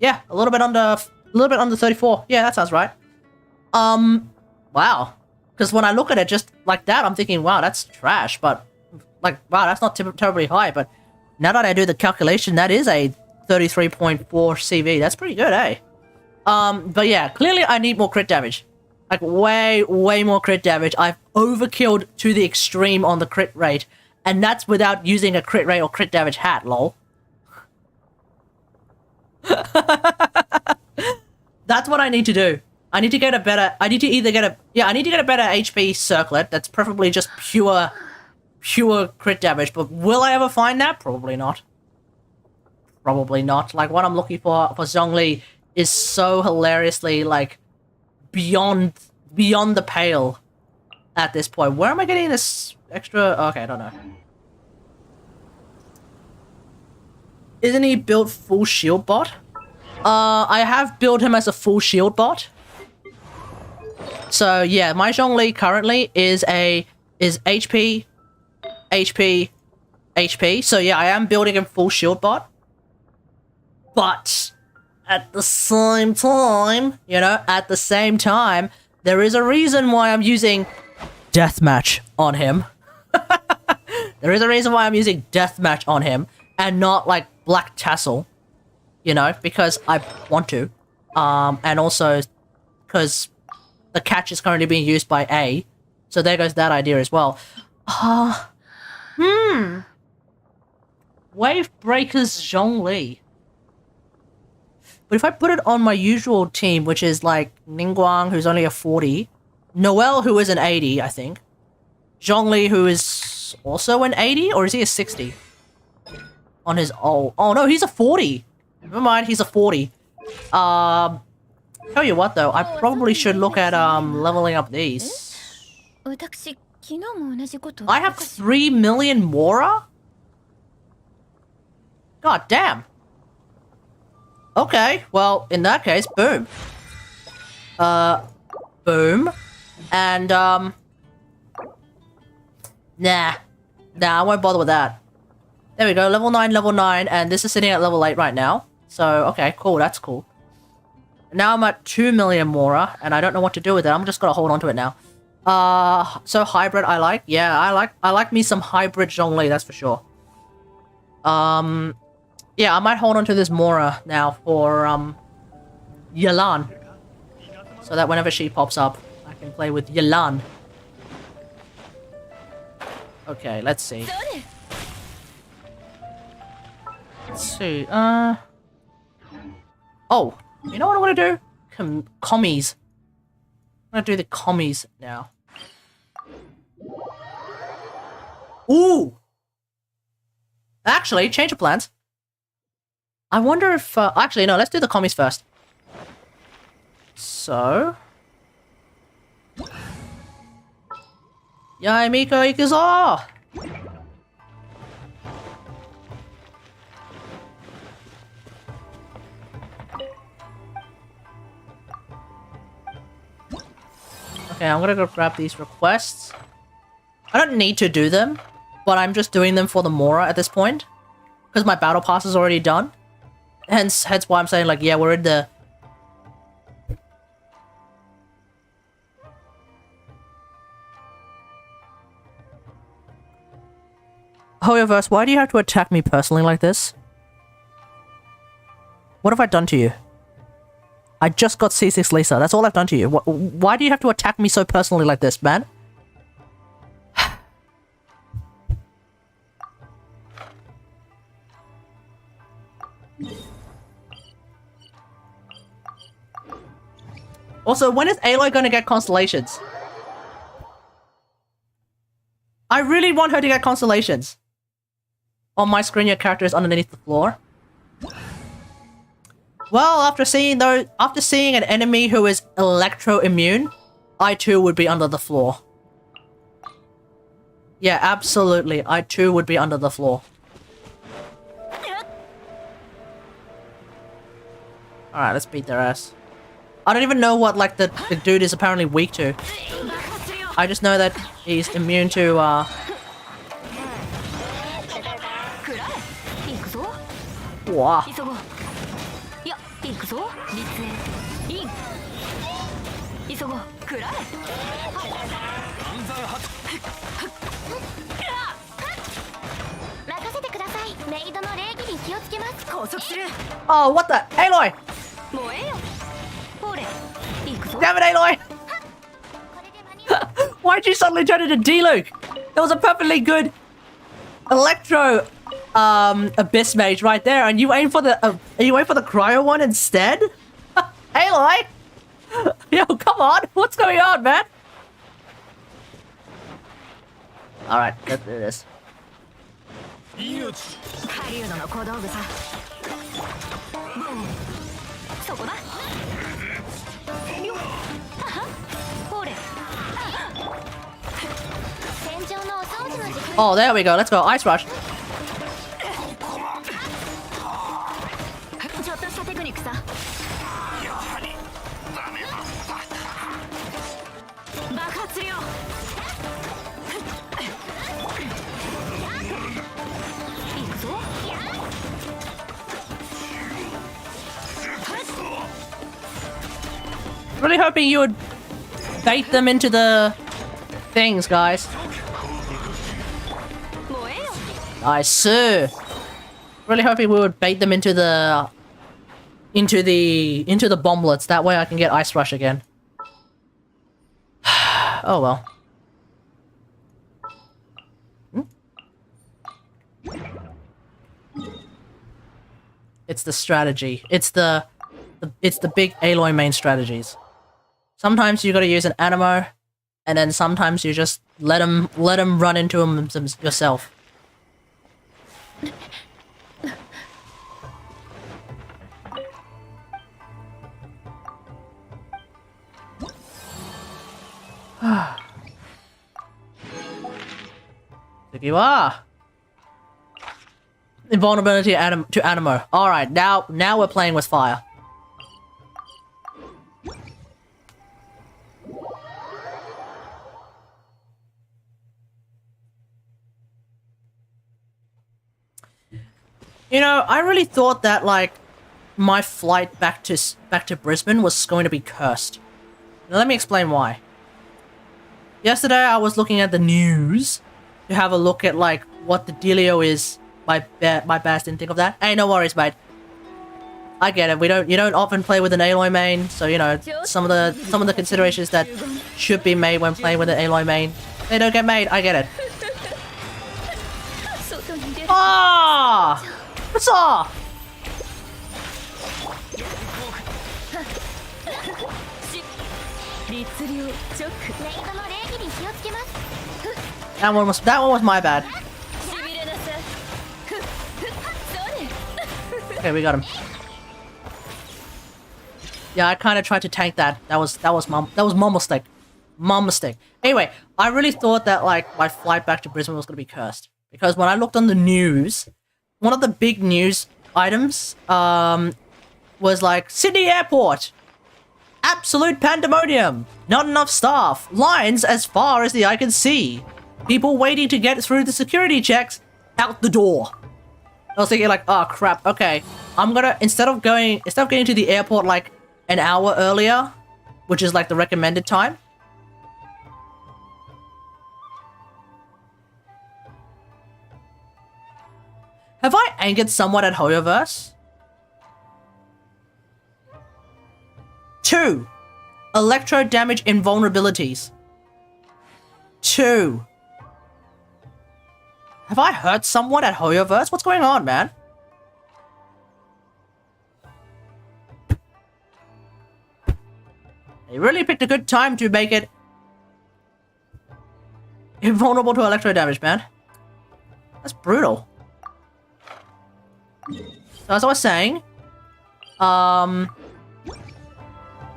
[SPEAKER 2] a little bit under 34. Yeah, that sounds right. Wow. Because when I look at it just like that, I'm thinking, wow, that's trash. But like, wow, that's not terribly high. But Now that I do the calculation, that is a 33.4 CV. That's pretty good, eh? But yeah, clearly I need more crit damage. Like, way more crit damage. I've overkilled to the extreme on the crit rate. And that's without using a crit rate or crit damage hat, lol. That's what I need to do. I need to get a better... I need to either get a... Yeah, I need to get a better HP circlet. That's preferably just pure crit damage. But will I ever find that? Probably not. Probably not. Like, what I'm looking for Zhongli is so hilariously, like, beyond the pale at this point. Where am I getting this extra... Okay, I don't know. Isn't he built full shield bot? I have built him as a full shield bot. So yeah, my Zhongli currently is HP, HP, HP. So yeah, I am building him full shield bot. But at the same time, you know, there is a reason why I'm using Deathmatch on him. There is a reason why I'm using Deathmatch on him and not like Black Tassel, you know, because I want to. And also because the catch is currently being used by A. So there goes that idea as well. Wave Breakers Zhongli. But if I put it on my usual team, which is like Ningguang, who's only a 40, Noel, who is an 80, I think, Zhongli, who is also an 80, or is he a 60? On his oh no, he's a 40. Never mind, he's a 40. Tell you what though, I probably should look at leveling up these. I have 3 million Mora? God damn. Okay, well, in that case, boom. Boom. And, nah, I won't bother with that. There we go, level 9, and this is sitting at level 8 right now. So, okay, cool, that's cool. Now I'm at 2 million Mora, and I don't know what to do with it. I'm just gonna hold on to it now. So hybrid I like. Yeah, I like me some hybrid Zhongli, that's for sure. Yeah, I might hold on to this Mora now for, Yelan. So that whenever she pops up, I can play with Yelan. Okay, let's see. Let's see, oh, you know what I want to do? Commies. I'm gonna do the commies now. Ooh! Actually, change of plans. I wonder if, actually, no, let's do the commies first. So... Yai Miko Ikuzo! Okay, I'm gonna go grab these requests. I don't need to do them, but I'm just doing them for the Mora at this point. Because my battle pass is already done. Hence why I'm saying, like, yeah, we're in the... Hoyoverse, why do you have to attack me personally like this? What have I done to you? I just got C6 Lisa. That's all I've done to you. Why do you have to attack me so personally like this, man? Also, when is Aloy gonna get constellations? I really want her to get constellations. On my screen, your character is underneath the floor. Well, after seeing an enemy who is electro-immune, I too would be under the floor. Yeah, absolutely. I too would be under the floor. Alright, let's beat their ass. I don't even know what, like, the dude is apparently weak to. I just know that he's immune to, Wow.
[SPEAKER 4] メイドの礼儀に気をつけます。拘束する。
[SPEAKER 2] Oh, what the? Aloy!
[SPEAKER 4] もうええよ。ほれ、行くぞ。
[SPEAKER 2] Damn it, Aloy! Why'd you suddenly turn into D-Luke? There was a perfectly good Electro Abyss Mage right there, and you aim for the Cryo one instead? Aloy! Yo, come on! What's going on, man? Alright, let's do this.
[SPEAKER 4] 狩人の小道具さ。そこだ。よっ。ほれ。戦場のお掃除の時間。
[SPEAKER 2] Oh, there we go. Let's go. Ice Rush.
[SPEAKER 4] ちょっとしたテクニックさ。爆発量。行くぞ。
[SPEAKER 2] Really hoping you would bait them into the things, guys.
[SPEAKER 4] もうええよ。
[SPEAKER 2] I see. Really hoping we would bait them into the bomblets. That way I can get Ice Rush again. Oh well. It's the strategy. It's the big Aloy main strategies. Sometimes you gotta use an Anemo, and then sometimes you just let them run into them yourself. You are. Invulnerability to Anemo. Alright, now we're playing with fire. You know, I really thought that, like, my flight back to Brisbane was going to be cursed. Now, let me explain why. Yesterday, I was looking at the news to have a look at, like, what the dealio is. My Bass didn't think of that. Hey, no worries, mate. I get it. You don't often play with an Aloy main, so you know some of the considerations that should be made when playing with an Aloy main, they don't get made. I get it. Ah! What's up? That one was my bad. Okay, we got him. Yeah, I kind of tried to tank that. That was mom mistake. Mom mistake. Anyway, I really thought that like my flight back to Brisbane was gonna be cursed because when I looked on the news, one of the big news items was like Sydney Airport, absolute pandemonium, not enough staff, lines as far as the eye can see, people waiting to get through the security checks, out the door. I was thinking like, oh crap, okay, I'm gonna instead of getting to the airport like an hour earlier, which is like the recommended time. Have I angered someone at Hoyoverse? 2. Electro damage invulnerabilities. 2. Have I hurt someone at Hoyoverse? What's going on, man? They really picked a good time to make it invulnerable to electro damage, man. That's brutal. So as I was saying, yeah,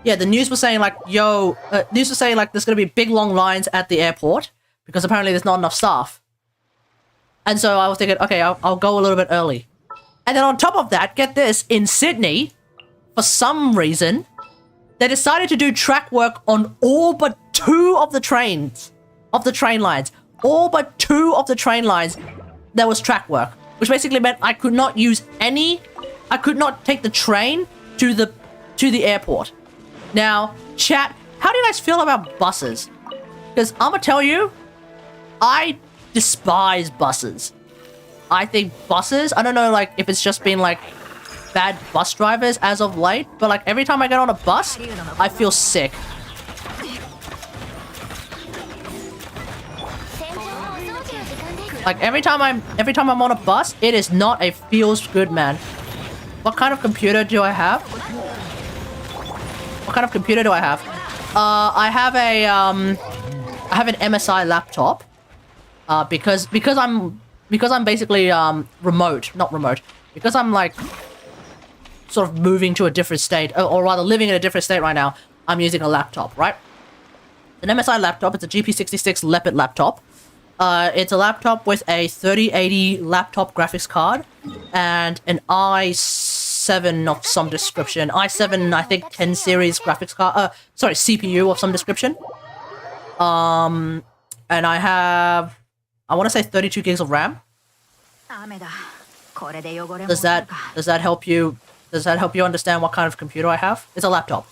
[SPEAKER 2] the news was saying like, news was saying like there's gonna be big long lines at the airport because apparently there's not enough staff. And so I was thinking, okay, I'll go a little bit early. And then on top of that, get this, in Sydney, for some reason, they decided to do track work on all but 2 of the train lines. All but 2 of the train lines, there was track work. Which basically meant I could not take the train to the airport. Now, chat, how do you guys feel about buses? Because I'ma tell you, I despise buses. I think buses, I don't know like if it's just been like bad bus drivers as of late, but like every time I get on a bus, I feel sick. Like every time I'm on a bus, it is not a feels good, man. What kind of computer do I have? What kind of computer do I have? I have an MSI laptop. Because I'm basically remote, not remote. Because I'm like sort of moving to a different state, or rather living in a different state right now. I'm using a laptop, right? An MSI laptop. It's a GP66 Leopard laptop. It's a laptop with a 3080 laptop graphics card and an i7 of some description. i7, I think 10 series graphics card. Sorry, CPU of some description. And I have, I want to say 32 gigs of RAM. Does that help you? Does that help you understand what kind of computer I have? It's a laptop.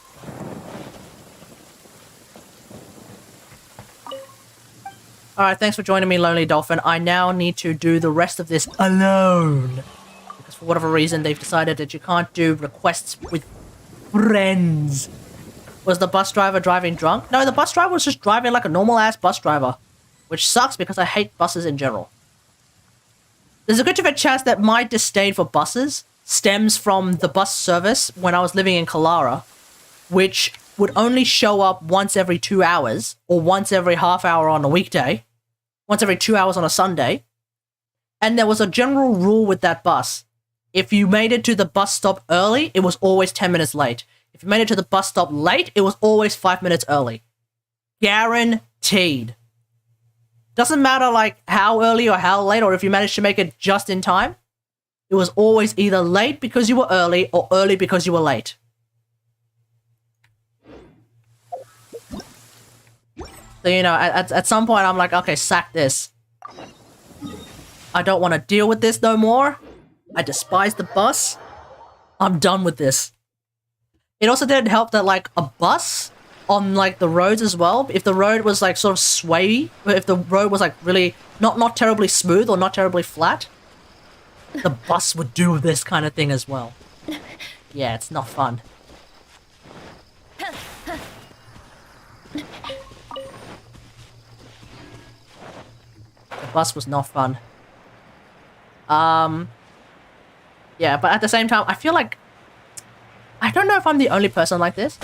[SPEAKER 2] Alright, thanks for joining me, Lonely Dolphin. I now need to do the rest of this alone. Because for whatever reason, they've decided that you can't do requests with friends. Was the bus driver driving drunk? No, the bus driver was just driving like a normal-ass bus driver. Which sucks because I hate buses in general. There's a good chance that my disdain for buses stems from the bus service when I was living in Kalara, which would only show up once every 2 hours, or once every half hour on a weekday, once every 2 hours on a Sunday. And there was a general rule with that bus. If you made it to the bus stop early, it was always 10 minutes late. If you made it to the bus stop late, it was always 5 minutes early. Guaranteed. Doesn't matter like how early or how late, or if you managed to make it just in time. It was always either late because you were early, or early because you were late. So, you know, at some point I'm like, okay, sack this. I don't want to deal with this no more. I despise the bus. I'm done with this. It also didn't help that, like, a bus on, like, the roads as well, if the road was, like, sort of sway, if the road was, like, really not terribly smooth or not terribly flat, the bus would do this kind of thing as well. Yeah, it's not fun. The bus was not fun. Yeah, but at the same time, I feel like I don't know if I'm the only person like this.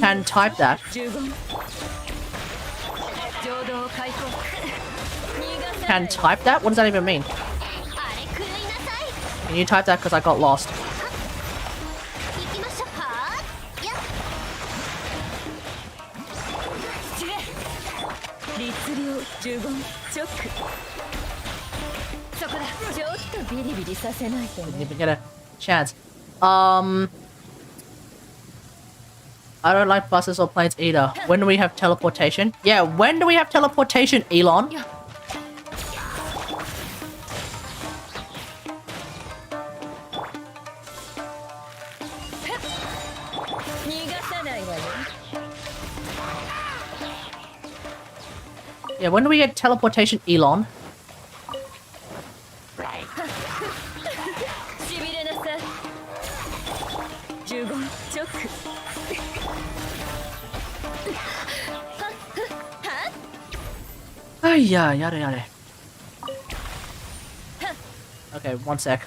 [SPEAKER 2] Can type that. Can type that? What does that even mean? Can you type that because I got lost? Didn't even get a chance. I don't like buses or planes either. When do we have teleportation? Yeah, when do we have teleportation, Elon? Yeah, when do we get teleportation, Elon? Yeah, yada yada. Okay, one sec.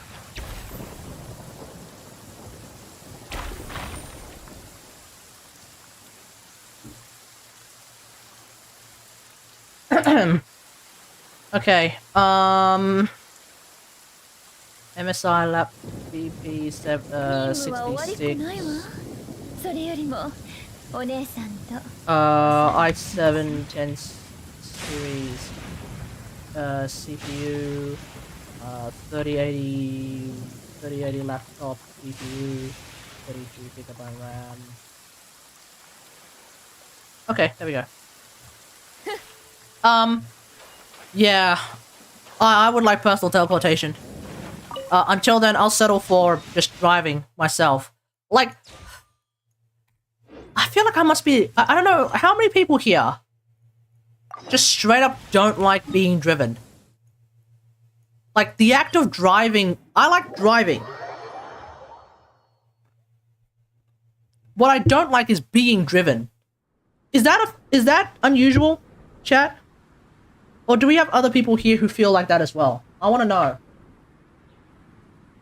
[SPEAKER 2] Okay, MSI lap BP 66. i7 10 series CPU 3080 laptop CPU 32GB RAM. Okay, there we go. Yeah, I would like personal teleportation. Until then, I'll settle for just driving myself. Like, I feel like I must be, I don't know, how many people here just straight up don't like being driven. Like, the act of driving, I like driving. What I don't like is being driven. Is that unusual, chat? Or do we have other people here who feel like that as well? I want to know.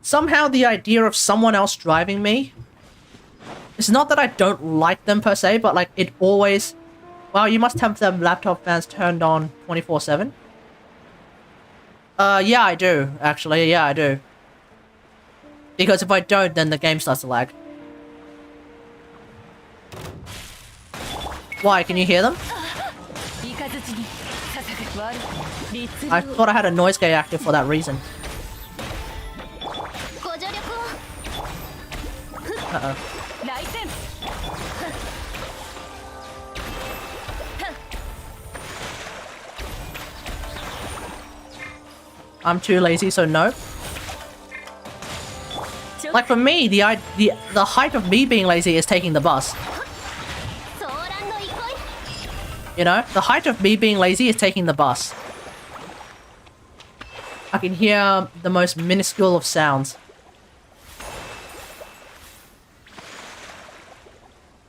[SPEAKER 2] Somehow the idea of someone else driving me, it's not that I don't like them per se, but like it always... Wow, you must have them laptop fans turned on 24/7. Yeah, I do, actually. Yeah, I do. Because if I don't, then the game starts to lag. Why? Can you hear them? I thought I had a noise gate active for that reason. Uh-oh. I'm too lazy, so no. Like for me, the height of me being lazy is taking the bus. You know, the height of me being lazy is taking the bus. I can hear the most minuscule of sounds.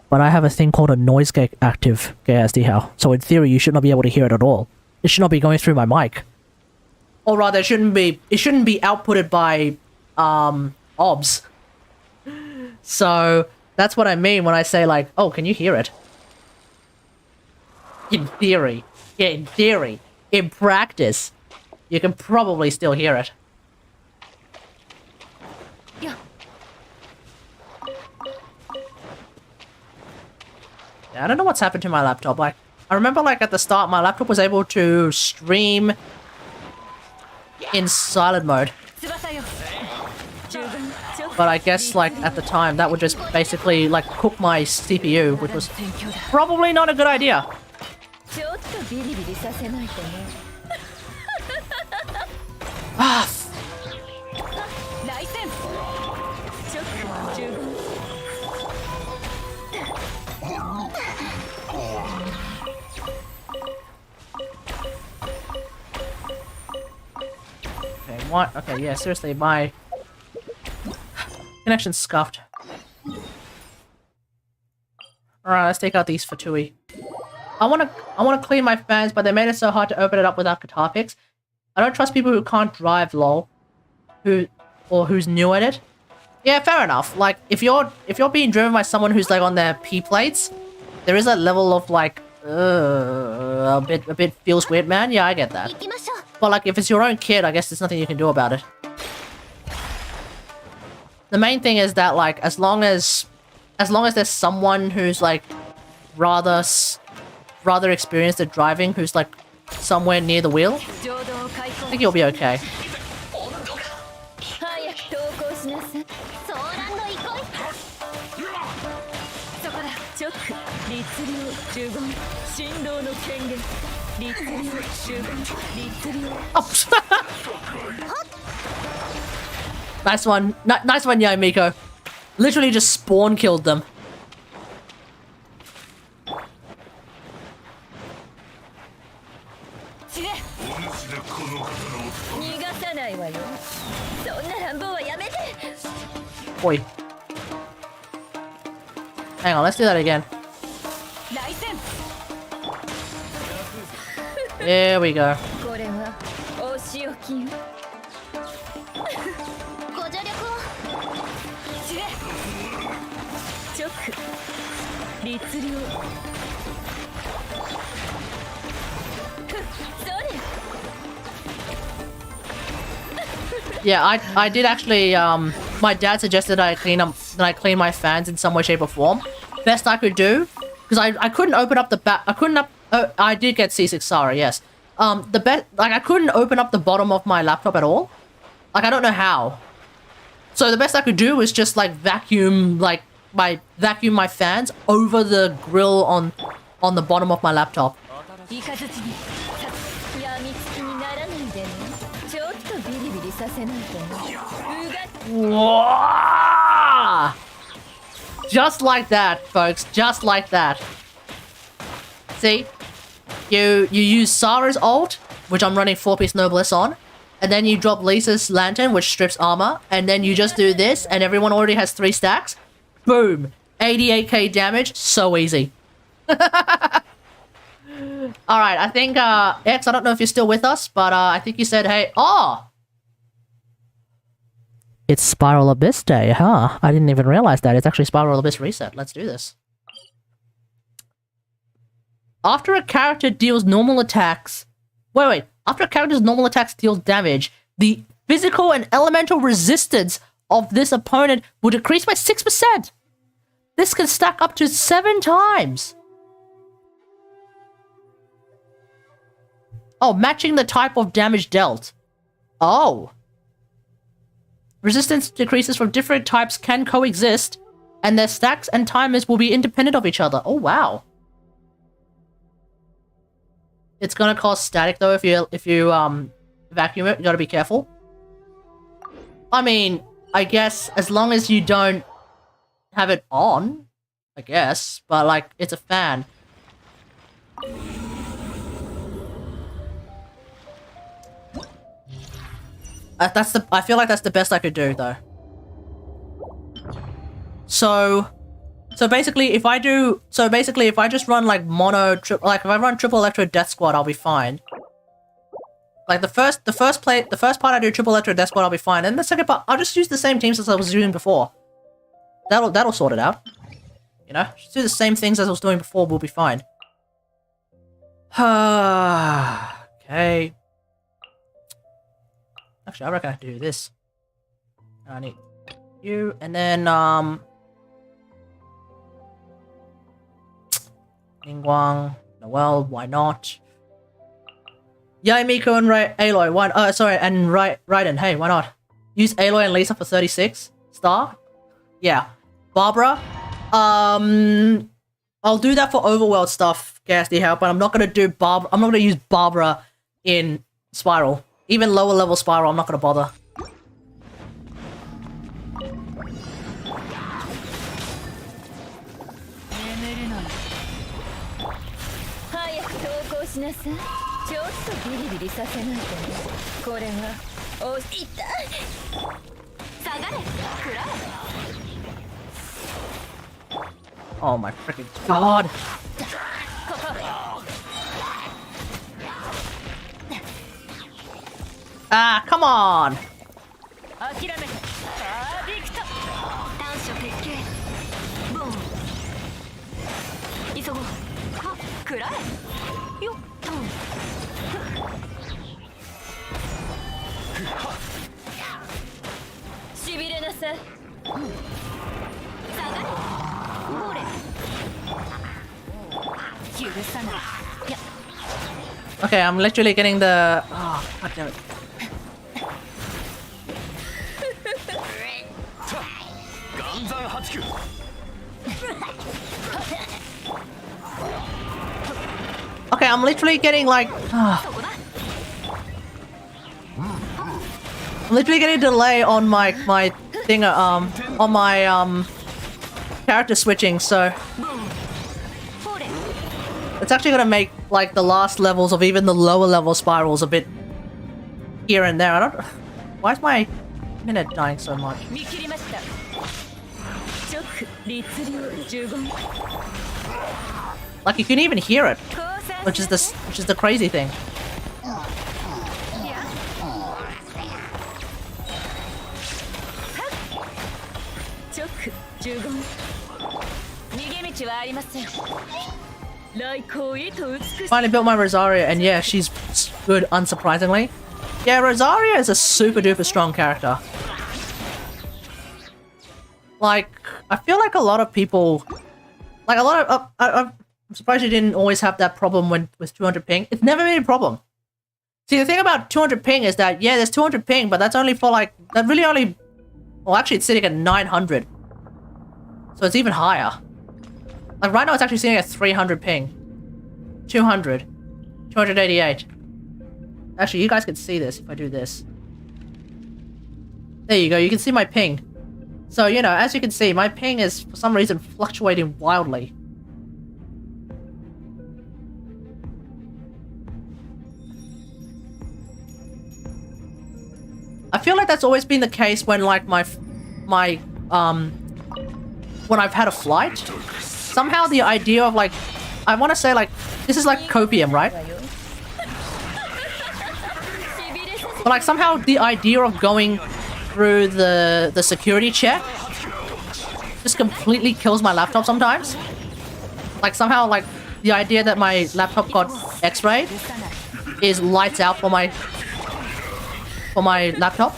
[SPEAKER 2] But I have a thing called a noise gate active, GSD. So in theory, you should not be able to hear it at all. It should not be going through my mic. Or rather, it shouldn't be outputted by, OBS. So, that's what I mean when I say like, oh, can you hear it? In theory. Yeah, in theory. In practice, you can probably still hear it.
[SPEAKER 4] Yeah.
[SPEAKER 2] Yeah, I don't know what's happened to my laptop. Like, I remember like at the start, my laptop was able to stream in silent mode. But I guess like at the time, that would just basically like cook my CPU, which was probably not a good idea. Ah, okay, what? Okay, yeah, seriously, my connection's scuffed. Alright, let's take out these Fatui. I wanna clean my fans, but they made it so hard to open it up without guitar picks. I don't trust people who can't drive, lol. Who's new at it. Yeah, fair enough. Like, if you're being driven by someone who's like on their P plates, there is a level of like, a bit feels weird, man. Yeah, I get that. But like, if it's your own kid, I guess there's nothing you can do about it. The main thing is that like, as long as there's someone who's like rather experienced at driving, who's like somewhere near the wheel, I think you'll be okay. Oh. Nice one. Nice one, yeah, Miko. Literally just spawn killed them. Boy. Hang on, let's do that again. There we go. Yeah, I did actually, my dad suggested I clean my fans in some way, shape, or form. Best I could do, because I couldn't open up the back, I did get C6 Sara, yes. I couldn't open up the bottom of my laptop at all. Like, I don't know how. So the best I could do was just, like, vacuum my fans over the grill on the bottom of my laptop. Whoa! Just like that, folks. Just like that. See? you use Sarah's ult, which I'm running 4-piece Noblesse on, and then you drop Lisa's lantern, which strips armor, and then you just do this, and everyone already has 3 stacks. Boom! 88k damage, so easy. Alright, I think, X, I don't know if you're still with us, but I think you said, hey, oh! It's Spiral Abyss Day, huh? I didn't even realize that. It's actually Spiral Abyss Reset. Let's do this. After a character deals normal attacks... Wait. After a character's normal attacks deals damage, the physical and elemental resistance of this opponent will decrease by 6%. This can stack up to 7 times. Oh, matching the type of damage dealt. Oh. Resistance decreases from different types can coexist, and their stacks and timers will be independent of each other. Oh, wow. It's gonna cause static though if you vacuum it. You gotta be careful. I mean, I guess as long as you don't have it on, I guess. But like, it's a fan. I feel like that's the best I could do though. So basically, if I just run like if I run triple electro death squad, I'll be fine. Like the first part I do triple electro death squad, I'll be fine. And the second part, I'll just use the same teams as I was doing before. That'll sort it out. You know, just do the same things as I was doing before, we'll be fine. Okay. Actually, I reckon I have to do this. I need you, and then Ningguang, Noelle, why not? Yai, Miko, and Aloy, why? And Raiden, hey, why not? Use Aloy and Lisa for 36 star. Yeah, Barbara. I'll do that for overworld stuff, Ghastly Help, but I'm not gonna do I'm not gonna use Barbara in Spiral. Even lower level Spiral, I'm not gonna bother. Oh my freaking god! Ah, come on! Okay, I'm literally getting the... Oh, god damn it. Okay, I'm literally getting like... I'm literally getting a delay on my thing, on my, character switching, so... It's actually gonna make, like, the last levels of even the lower level spirals a bit here and there. I don't... Why is my minute dying so much? Like, you can even hear it, which is the crazy thing. Finally built my Rosaria, and yeah, she's good, unsurprisingly. Yeah, Rosaria is a super duper strong character. Like, I feel like a lot of people... Like, a lot of... I'm surprised you didn't always have that problem with 200 ping. It's never been a problem. See, the thing about 200 ping is that, yeah, there's 200 ping, but that's only for, like... That really only... Well, actually, it's sitting at 900. So it's even higher. Like, right now it's actually sitting at 300 ping. 200. 288. Actually, you guys can see this if I do this. There you go, you can see my ping. So, you know, as you can see, my ping is, for some reason, fluctuating wildly. feel like that's always been the case when like my when I've had a flight. Somehow the idea of like, I want to say like, this is like copium, right? But like somehow the idea of going through the security check just completely kills my laptop sometimes. Like somehow like the idea that my laptop got x-rayed is lights out for my laptop.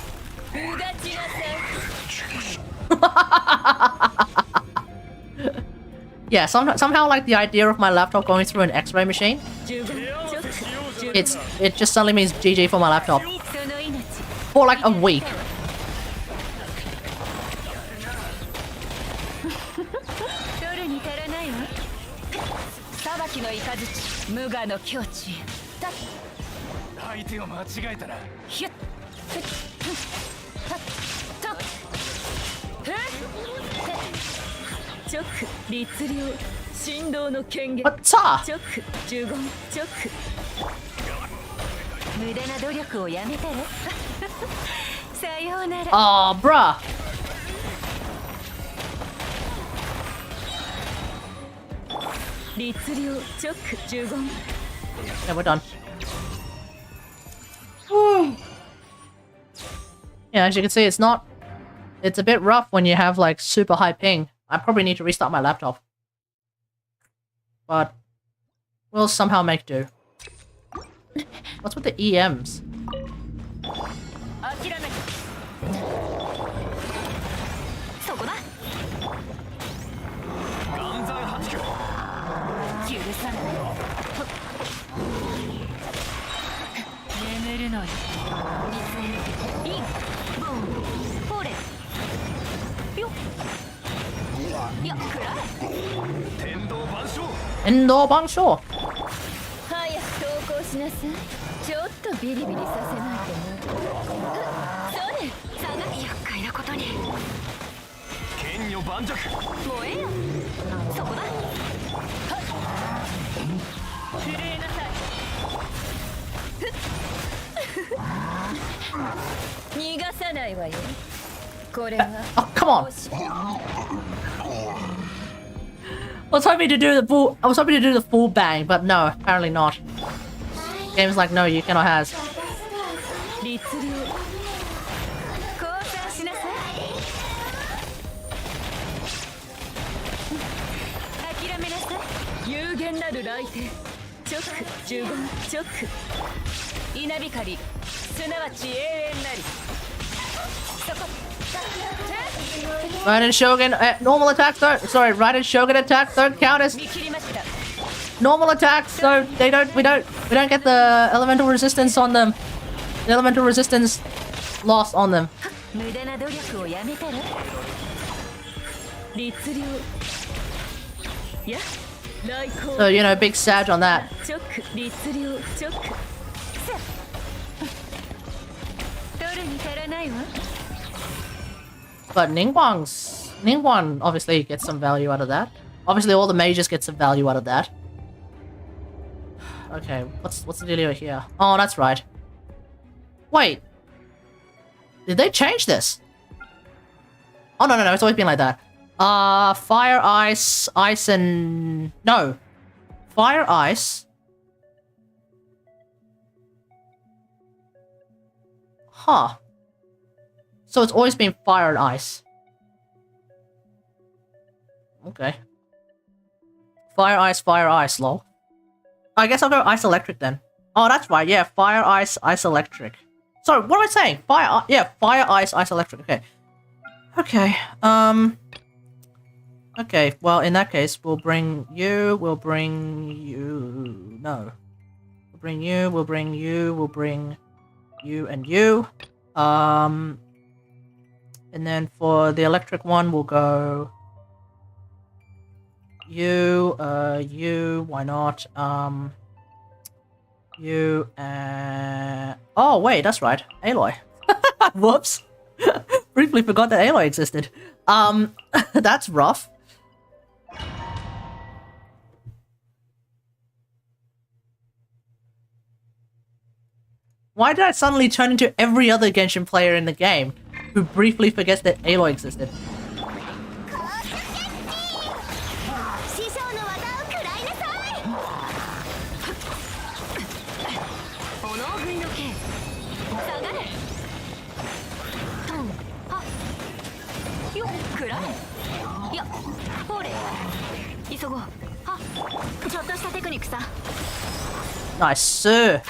[SPEAKER 2] Yeah, somehow like the idea of my laptop going through an x-ray machine, it just suddenly means GG for my laptop. For like a week.
[SPEAKER 3] 裁きの雷無我の境地たっ
[SPEAKER 5] 相手を間違えたら
[SPEAKER 3] ひゅっふっふったったふっ直律令振動の権限
[SPEAKER 2] What's up?
[SPEAKER 3] 直呪言直無駄な努力をやめたらさようなら
[SPEAKER 2] Oh, bruh. Yeah, we're done. Yeah, as you can see, it's a bit rough when you have like super high ping. I probably need to restart my laptop. But we'll somehow make do. What's with the EMs?
[SPEAKER 3] 諦めそこだ
[SPEAKER 5] 岩山八九
[SPEAKER 3] 許さない眠るのよインボンフォレよっよっくらえ
[SPEAKER 5] 天道万象
[SPEAKER 2] Endo Bangsho!
[SPEAKER 4] 早く投稿しなさい。ちょっとビリビリさせないとな。そうね。下がり厄介なことに。
[SPEAKER 5] 剣女盤石
[SPEAKER 4] 燃えよ。そこだ。
[SPEAKER 3] 震えなさい
[SPEAKER 4] 逃がさないわよ。これは
[SPEAKER 2] Oh, come on! I was hoping to do the full bang, but no, apparently not. Game's like, no, you cannot has.
[SPEAKER 3] 律令降参しなさい諦めなさい有限なる来店直呪言直稲光すなわち永遠なりそこ
[SPEAKER 2] Raiden Shogun, normal attack third. Sorry, Raiden Shogun attack third count as
[SPEAKER 3] 見切りました
[SPEAKER 2] normal attacks, so we don't get the elemental resistance on them. The elemental resistance loss on them.
[SPEAKER 3] 無駄な努力をやめたら律令や来航
[SPEAKER 2] So you know, big sag on that.
[SPEAKER 3] 直律令直さ取るに足らないわ
[SPEAKER 2] But Ningguang obviously gets some value out of that. Obviously, all the mages get some value out of that. Okay, what's the dealio here? Oh, that's right. Wait, did they change this? Oh no, it's always been like that. Fire, ice, ice, and no, fire, ice. Huh. So it's always been fire and ice. Okay. Fire, ice, lol. I guess I'll go ice electric then. Oh, that's right. Yeah, fire, ice, electric. So, what am I saying? Fire, yeah, fire, ice, electric. Okay. Okay. Okay, well, in that case, we'll bring you, no. We'll bring you and you. And then for the electric one, we'll go you, why not? You and... Oh, wait, that's right. Aloy. Whoops. Briefly forgot that Aloy existed. That's rough. Why did I suddenly turn into every other Genshin player in the game who briefly forgets that Aloy existed?
[SPEAKER 4] 師匠の技を食らいなさい。
[SPEAKER 3] 炎食いの剣下がれトンはっよっくらえやほれ急ごうはっちょっとしたテクニックさ
[SPEAKER 2] Nice, sir.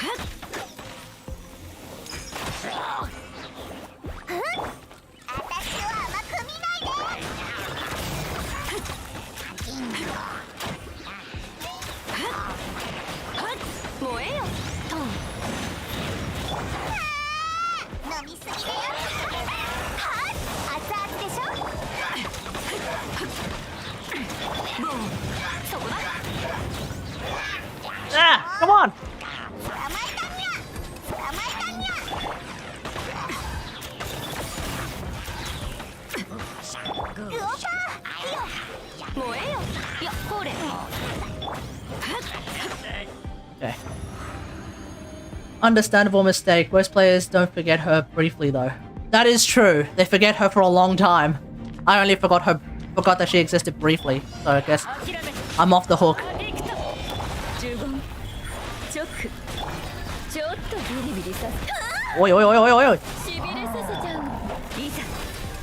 [SPEAKER 3] 燃えよトン
[SPEAKER 4] 飲みすぎだよ。はっ、熱々でしょ。
[SPEAKER 3] ボンそこだ
[SPEAKER 2] Ah, come on.
[SPEAKER 4] 捕まえたにゃ。捕まえたにゃ。うおぱー。
[SPEAKER 3] 燃えよいやほれ
[SPEAKER 2] Okay. Understandable mistake. Most players don't forget her briefly though. That is true. They forget her for a long time. I only forgot that she existed briefly. So I guess
[SPEAKER 3] 諦め
[SPEAKER 2] I'm off the hook.
[SPEAKER 3] ビクト呪言チョックちょっとビリビリさせ
[SPEAKER 2] Oi, oi, oi, oi, oi, oi.
[SPEAKER 3] しびれさせちゃうのいざ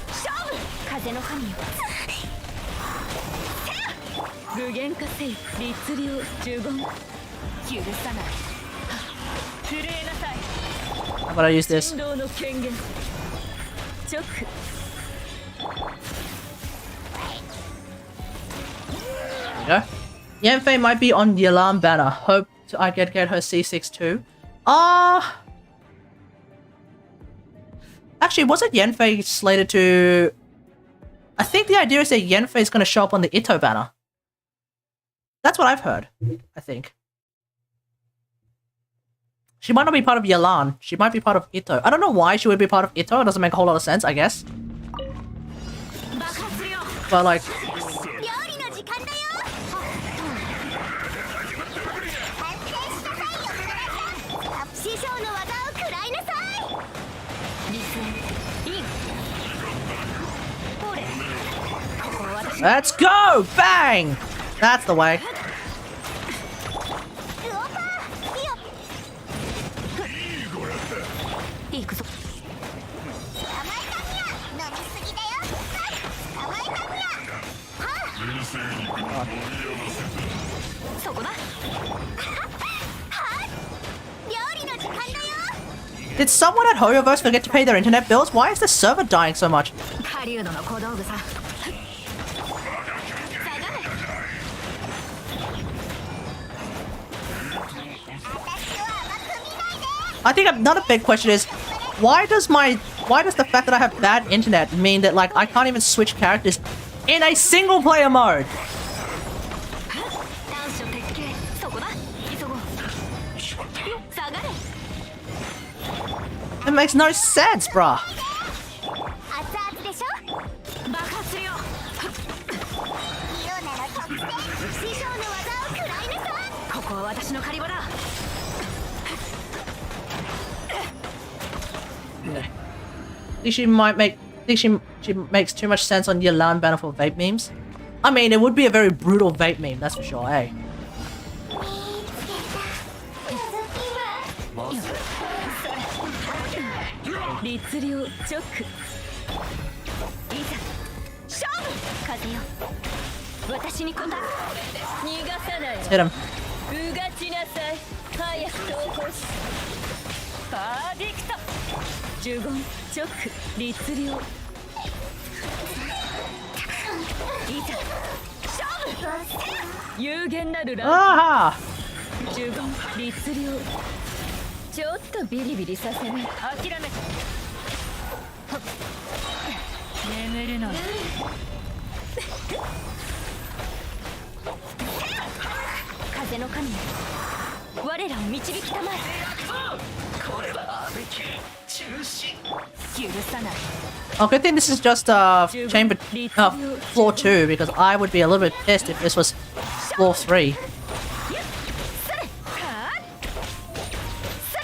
[SPEAKER 3] 勝負風の神よ具現化せい律令呪言許さない震えなさい
[SPEAKER 2] I'm gonna use this.
[SPEAKER 3] 神道の権限直
[SPEAKER 2] There you go. Yanfei might be on the alarm banner. Hope I get her C6 too. Actually, wasn't Yanfei slated to... I think the idea is that Yanfei is going to show up on the Itto banner. That's what I've heard, I think. She might not be part of Yelan. She might be part of Itto. I don't know why she would be part of Itto. It doesn't make a whole lot of sense, I guess. But like...
[SPEAKER 4] 料理の時間だよ。反省しなさいよ、クラさん。師匠の技を食らいなさい。
[SPEAKER 3] リスインほれここは私
[SPEAKER 2] Let's go! Bang! That's the way.
[SPEAKER 4] うおぱー。よっ。
[SPEAKER 3] 行くぞ
[SPEAKER 4] 捕まえたにゃ。飲みすぎだよ。はい、捕まえたにゃ。は
[SPEAKER 3] そこだ
[SPEAKER 4] っ。はい。料理の時間だよ。
[SPEAKER 2] Did someone at Hoyoverse forget to pay their internet bills? Why is the server dying so much?
[SPEAKER 3] 狩人の小道具さ下がれ
[SPEAKER 2] I think another big question is, why does the fact that I have bad internet mean that like I can't even switch characters in a single player mode?
[SPEAKER 3] 短所鉄拳そこだ急ごう下がれ
[SPEAKER 2] It makes no sense, bruh.
[SPEAKER 4] 熱々でしょ。
[SPEAKER 3] 爆発するよ
[SPEAKER 4] イオナの特性。師匠の技を食らいなさい。
[SPEAKER 3] ここは私の狩り場だ
[SPEAKER 2] Think she makes too much sense on Yelan banner for vape memes. I mean, it would be a very brutal vape meme, that's for sure, eh?
[SPEAKER 3] 律令チョックいざ勝負風よ私に答え逃がさない
[SPEAKER 2] Hit him.
[SPEAKER 3] うがちなさい早く投稿しパーディクト呪言チョック律令いざ勝負有限なるラ
[SPEAKER 2] Ah!
[SPEAKER 3] 呪言律令ちょっとビリビリさせない諦め眠るのよ風の神よ我らを導きたまえ許さない
[SPEAKER 2] Oh, good thing this is just chamber floor 2 because I would be a little bit pissed if this was floor 3.
[SPEAKER 3] それはあそれ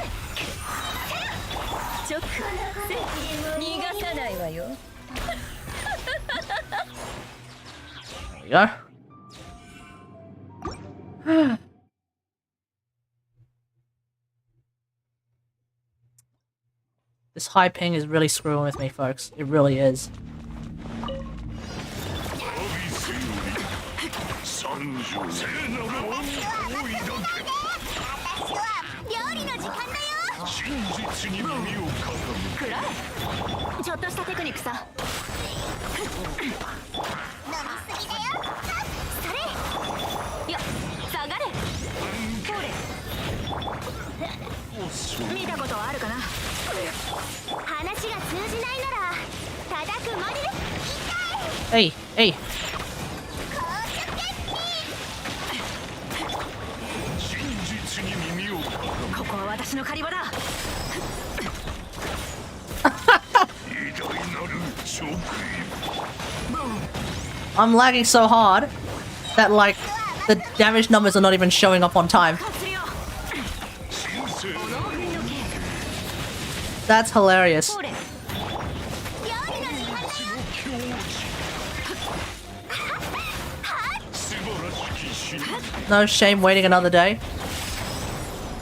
[SPEAKER 2] we go. This high ping is really screwing with me, folks. It really is.
[SPEAKER 3] くらいちょっとしたテクニックさそれよ下がれほれ見たことはあるかな話が通じないなら叩くまで
[SPEAKER 2] Hey, hey.
[SPEAKER 3] ここは私の狩り場だ
[SPEAKER 2] I'm lagging so hard that, like, the damage numbers are not even showing up on time. That's hilarious. No shame waiting another day.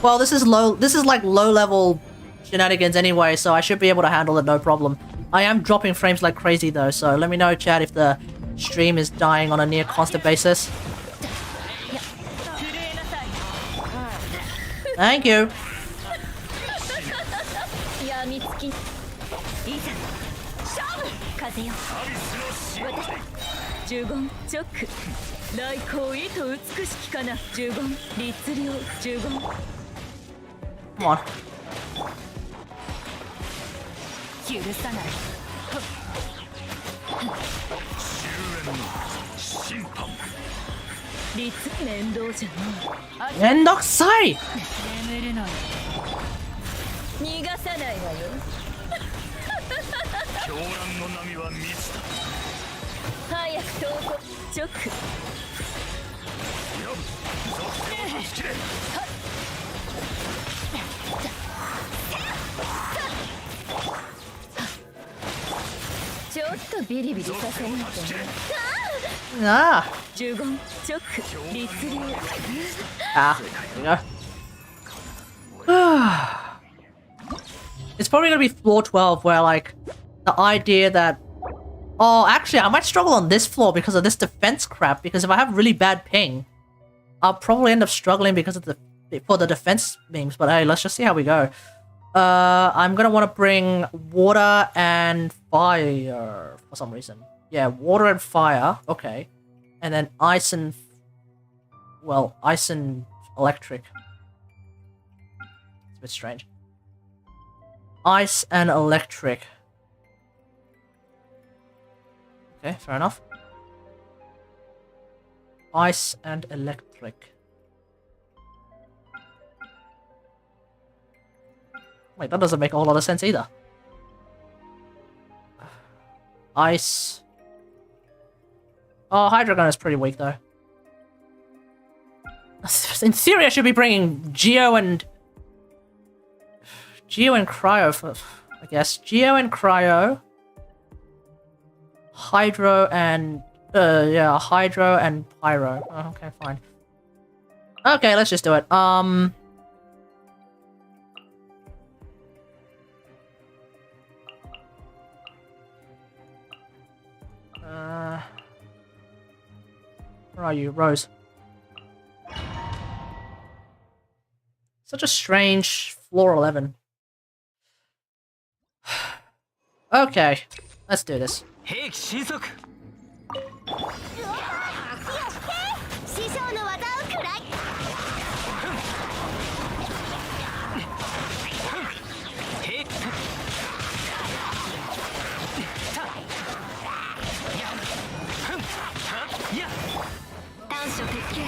[SPEAKER 2] Well, this is like low-level shenanigans anyway, so I should be able to handle it no problem. I am dropping frames like crazy though, so let me know, chat, if the stream is dying on a near constant basis. Thank you.
[SPEAKER 3] やみつきいざ勝負風よ私呪言チョック来光意と美しきかな呪言律令呪言
[SPEAKER 2] Come on.
[SPEAKER 3] 許さない律面倒じゃない
[SPEAKER 2] Endoksai!
[SPEAKER 3] 眠れない逃がさないわよ
[SPEAKER 5] 狂乱の波は密だ
[SPEAKER 3] 早く投稿チョックちょっとビリビリさせないとね
[SPEAKER 2] Ah.
[SPEAKER 3] 呪言チョック律令
[SPEAKER 2] Ah, there we go. It's probably gonna be floor 12 where, like, the idea that... Oh, actually, I might struggle on this floor because of this defense crap, because if I have really bad ping, I'll probably end up struggling because of for the defense beams, but hey, let's just see how we go. I'm gonna want to bring water and fire for some reason. Yeah, water and fire. Okay. And then ice and... Well, ice and electric. It's a bit strange. Ice and electric. Okay, fair enough. Ice and electric. Wait, that doesn't make a whole lot of sense either. Ice. Oh, Hydrogun is pretty weak though. In theory, I should be bringing Geo and Cryo for, I guess. Geo and Cryo. Hydro and yeah, Hydro and Pyro. Oh, okay, fine. Okay, let's just do it. Where are you, Rose? Such a strange floor 11. Okay, let's do this.
[SPEAKER 5] 兵器神速
[SPEAKER 3] 師匠の技を食らい
[SPEAKER 5] 兵器
[SPEAKER 3] 短所鉄拳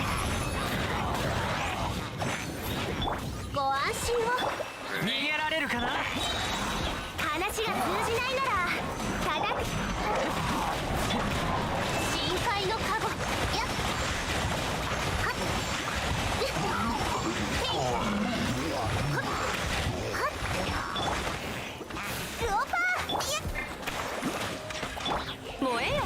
[SPEAKER 3] ご安心を
[SPEAKER 5] 逃げられるかな
[SPEAKER 3] 話が通じないなら叩く深海のカゴやっはっへっへいはっはっルオパーやっ燃えよ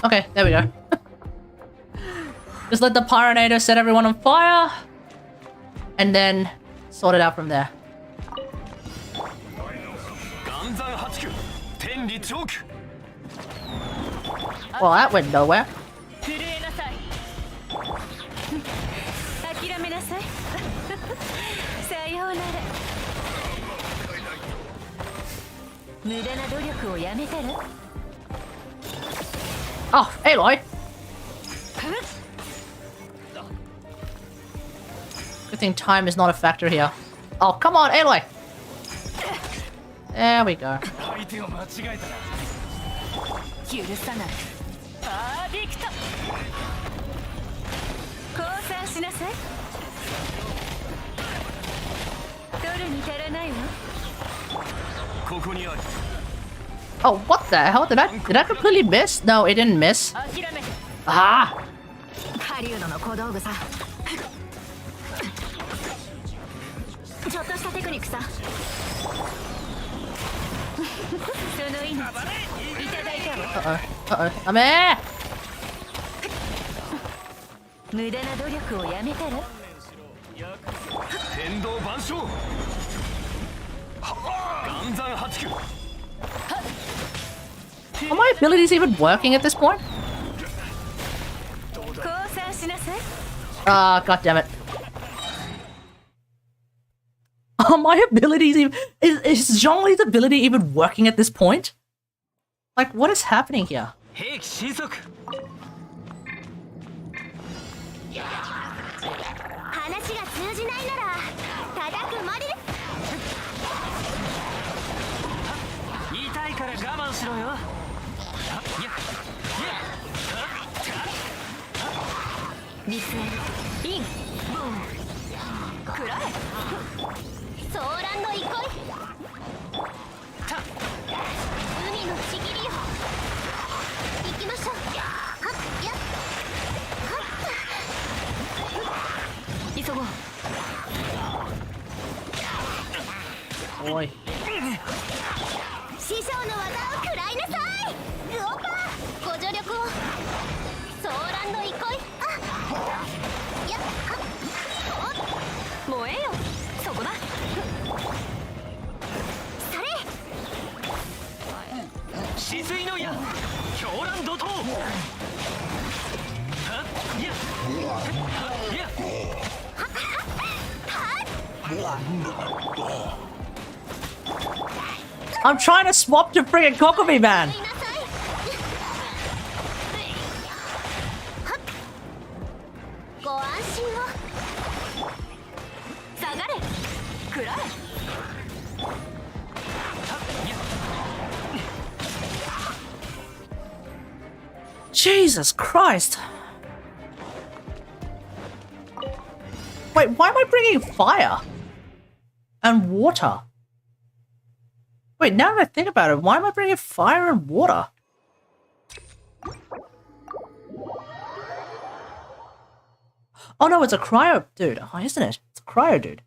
[SPEAKER 2] Okay, there we go. Just let the Pyronator set everyone on fire, and then sort it out from there. Well, that went nowhere.
[SPEAKER 3] 震えなさい諦めなさいさようなら無駄な努力をやめたら
[SPEAKER 2] Oh, Aloy! Good thing time is not a factor here. Oh, come on, Aloy! There we go.
[SPEAKER 3] 許さないパーディクト降参しなさい取るに足らないわ
[SPEAKER 2] Oh, what the hell? Did I completely miss? No, it didn't miss.
[SPEAKER 3] 諦めて
[SPEAKER 2] Ah!
[SPEAKER 3] 狩人の小道具さちょっとしたテクニックさその命いただいたわ
[SPEAKER 2] Uh-oh. I'm here!
[SPEAKER 3] 無駄な努力をやめたら
[SPEAKER 2] Are my abilities even working at this point?
[SPEAKER 3] 降参しなさい
[SPEAKER 2] Ah, god damn it. Are my abilities even... Is Zhongli's ability even working at this point? Like, what is happening here?
[SPEAKER 3] 話が通じないなら叩くまで痛いから我慢しろよリスインボンくらえソーランド行こい海のちぎりよ行きましょうはっやっ急ごう
[SPEAKER 2] Boy.
[SPEAKER 3] 師匠の技を食らいなさいルオパーご助力をソーランド行こいあやっはっ燃えよそこだそれ止水の矢狂乱怒涛はっやっやっ
[SPEAKER 2] I'm trying to swap to friggin' Kokomi, man!
[SPEAKER 3] ご安心を下がれくらえ
[SPEAKER 2] Jesus Christ! Wait, why am I bringing fire? And water? Wait, now that I think about it, why am I bringing fire and water? Oh no, it's a cryo dude. Oh, isn't it? It's a cryo dude.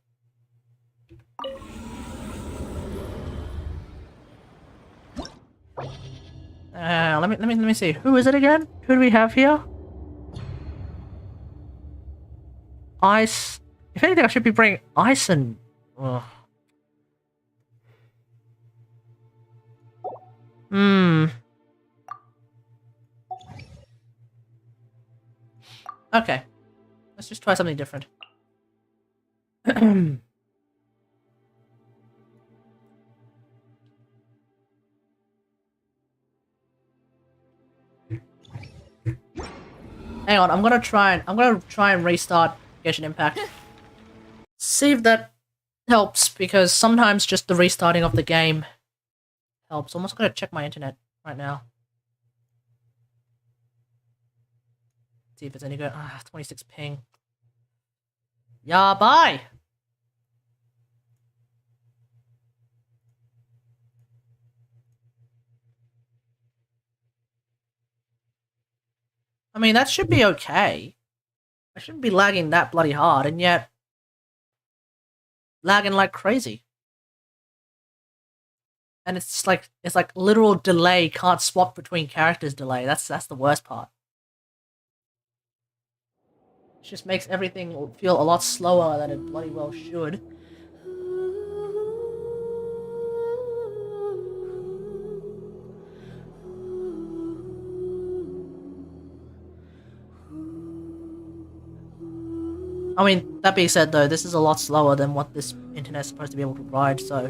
[SPEAKER 2] Let me see. Who is it again? Who do we have here? Ice. If anything, I should be bringing ice and. Ugh. Okay. Let's just try something different. Hang on, I'm gonna try and restart Genshin Impact. See if that helps, because sometimes just the restarting of the game helps. I'm just gonna check my internet right now. See if it's any good. 26 ping. Yeah, bye! I mean, that should be okay. I shouldn't be lagging that bloody hard, and yet lagging like crazy. And it's like literal delay, can't swap between characters delay. That's the worst part. It just makes everything feel a lot slower than it bloody well should. I mean, that being said though, this is a lot slower than what this internet's supposed to be able to provide, so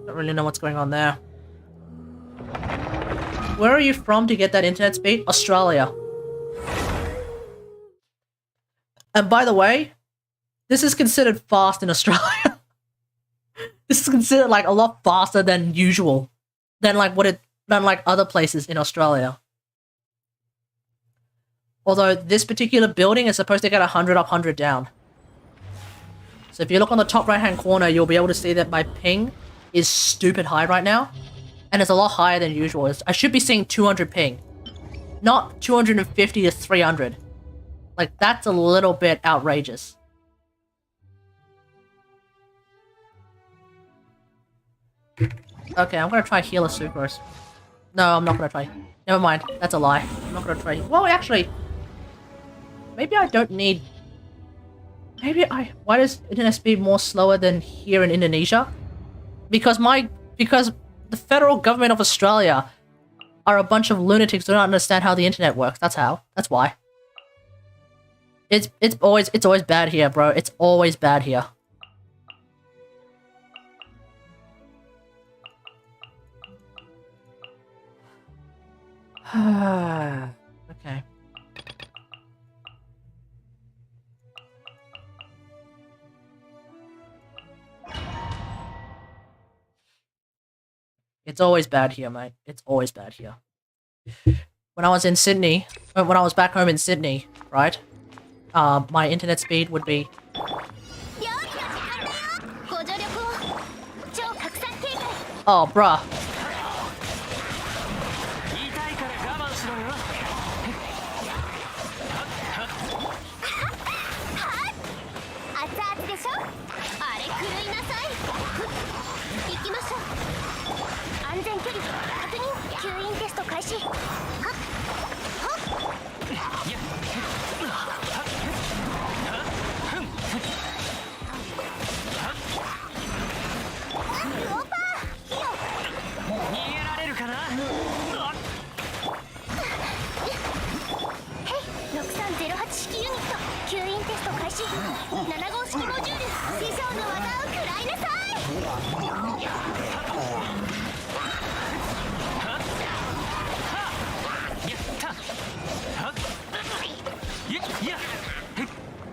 [SPEAKER 2] don't really know what's going on there. Where are you from to get that internet speed? Australia. And by the way, this is considered fast in Australia. This is considered like a lot faster than usual. Than like other places in Australia. Although this particular building is supposed to get 100 up, 100 down. So if you look on the top right hand corner, you'll be able to see that my ping is stupid high right now. And it's a lot higher than usual. I should be seeing 200 ping. Not 250 to 300. Like, that's a little bit outrageous. Okay, I'm gonna try Healer Sucrose. No, I'm not gonna try. Never mind, that's a lie. I'm not gonna try. Well, actually, maybe I don't need... Why does internet speed more slower than here in Indonesia? Because the federal government of Australia are a bunch of lunatics who don't understand how the internet works. That's how. That's why. It's always bad here, bro. It's always bad here. Okay. It's always bad here, mate. It's always bad here. When I was in Sydney, when I was back home in Sydney, right? My internet speed would be... Oh, bruh.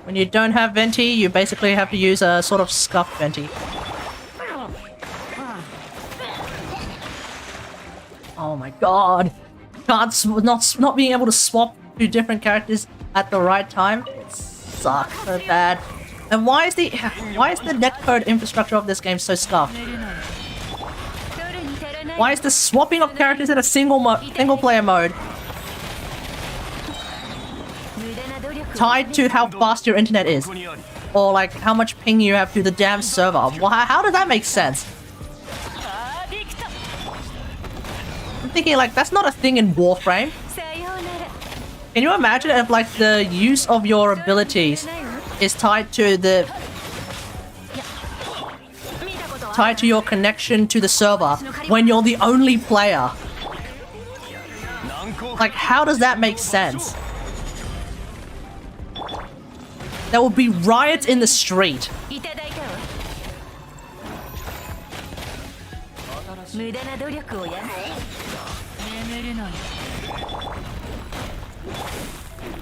[SPEAKER 2] When you don't have venti, you basically have to use a sort of scuff venti. Oh my god. Not being able to swap to different characters at the right time. It sucks so bad. And why is the netcode infrastructure of this game so scuffed? Why is the swapping of characters in a single player mode tied to how fast your internet is? Or like how much ping you have to the damn server? How does that make sense? I'm thinking like that's not a thing in Warframe. Can you imagine if like the use of your abilities is tied to your connection to the server when you're the only player? Like, how does that make sense? There will be riots in the street.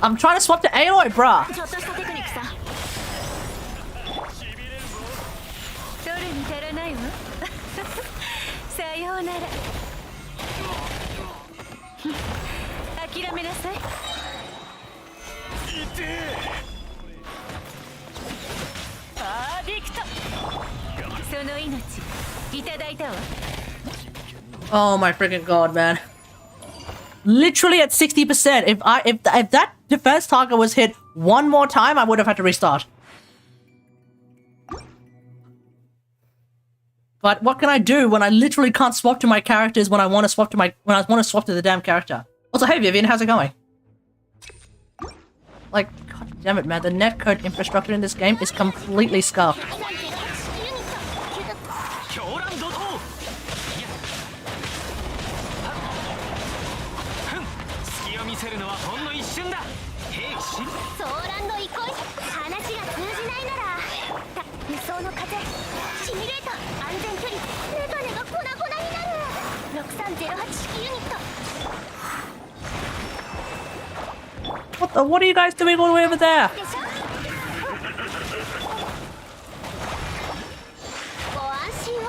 [SPEAKER 2] I'm trying to swap to Aloy, bruh. Oh my freaking god, man. Literally at 60%. If that defense target was hit one more time, I would have had to restart. But what can I do when I literally can't swap to my characters when I want to swap to the damn character? Also, hey Vivian, how's it going? Like, god damn it, man, the netcode infrastructure in this game is completely scuffed.
[SPEAKER 5] 狂乱怒涛いやふん隙を見せるのはほんの一瞬だ兵士
[SPEAKER 3] ソーランド憩い話が通じないなら輸送の風シミュレーター安全距離メガネが粉々になる6308式ユニット
[SPEAKER 2] What are you guys doing all the way over there?
[SPEAKER 3] でしょご安心を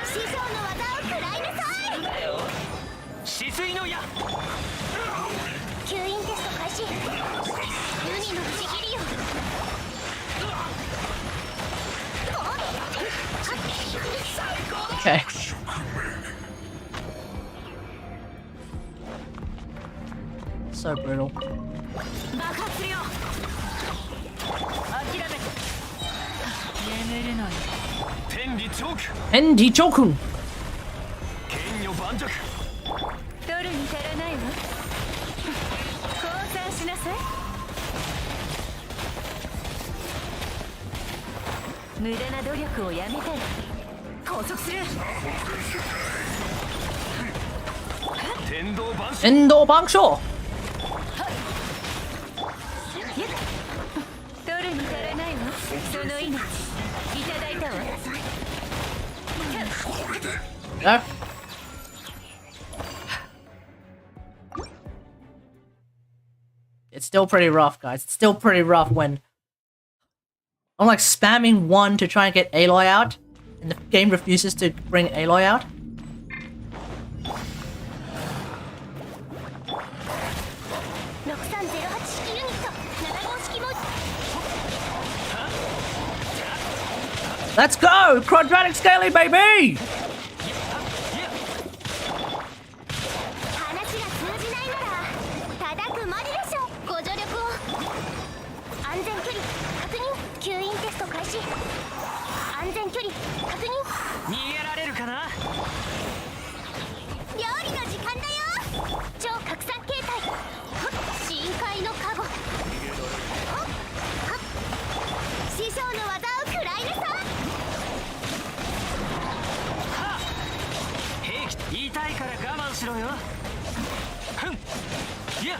[SPEAKER 3] 師匠の技を食らいなさい
[SPEAKER 5] 止水の矢
[SPEAKER 3] 吸引テスト開始ユニのちぎりよ
[SPEAKER 2] Okay. So brutal.
[SPEAKER 3] 爆発するよ諦めて眠るのよ
[SPEAKER 5] 天理チョーク
[SPEAKER 2] Endi Chokun!
[SPEAKER 5] 剣女盤石
[SPEAKER 3] 取るに足らないわ降参しなさい無駄な努力をやめたら拘束する
[SPEAKER 5] 天道万象
[SPEAKER 2] Endo Bangsho!
[SPEAKER 3] 取るに足らないわその命いただいたわ
[SPEAKER 2] No? It's still pretty rough, guys. It's still pretty rough when I'm like spamming 1 to try and get Aloy out, and the game refuses to bring Aloy out.
[SPEAKER 3] 6308式ユニット7号式も
[SPEAKER 2] Let's go! Quadratic scaling, baby!
[SPEAKER 3] 話が通じないなら叩くまででしょご助力を安全距離確認吸引テスト開始安全距離確認
[SPEAKER 5] 逃げられるかな
[SPEAKER 3] 料理の時間だよ超拡散形態深海のカゴ師匠の技を食らいなさい
[SPEAKER 5] 兵器痛いから我慢しろよふんいや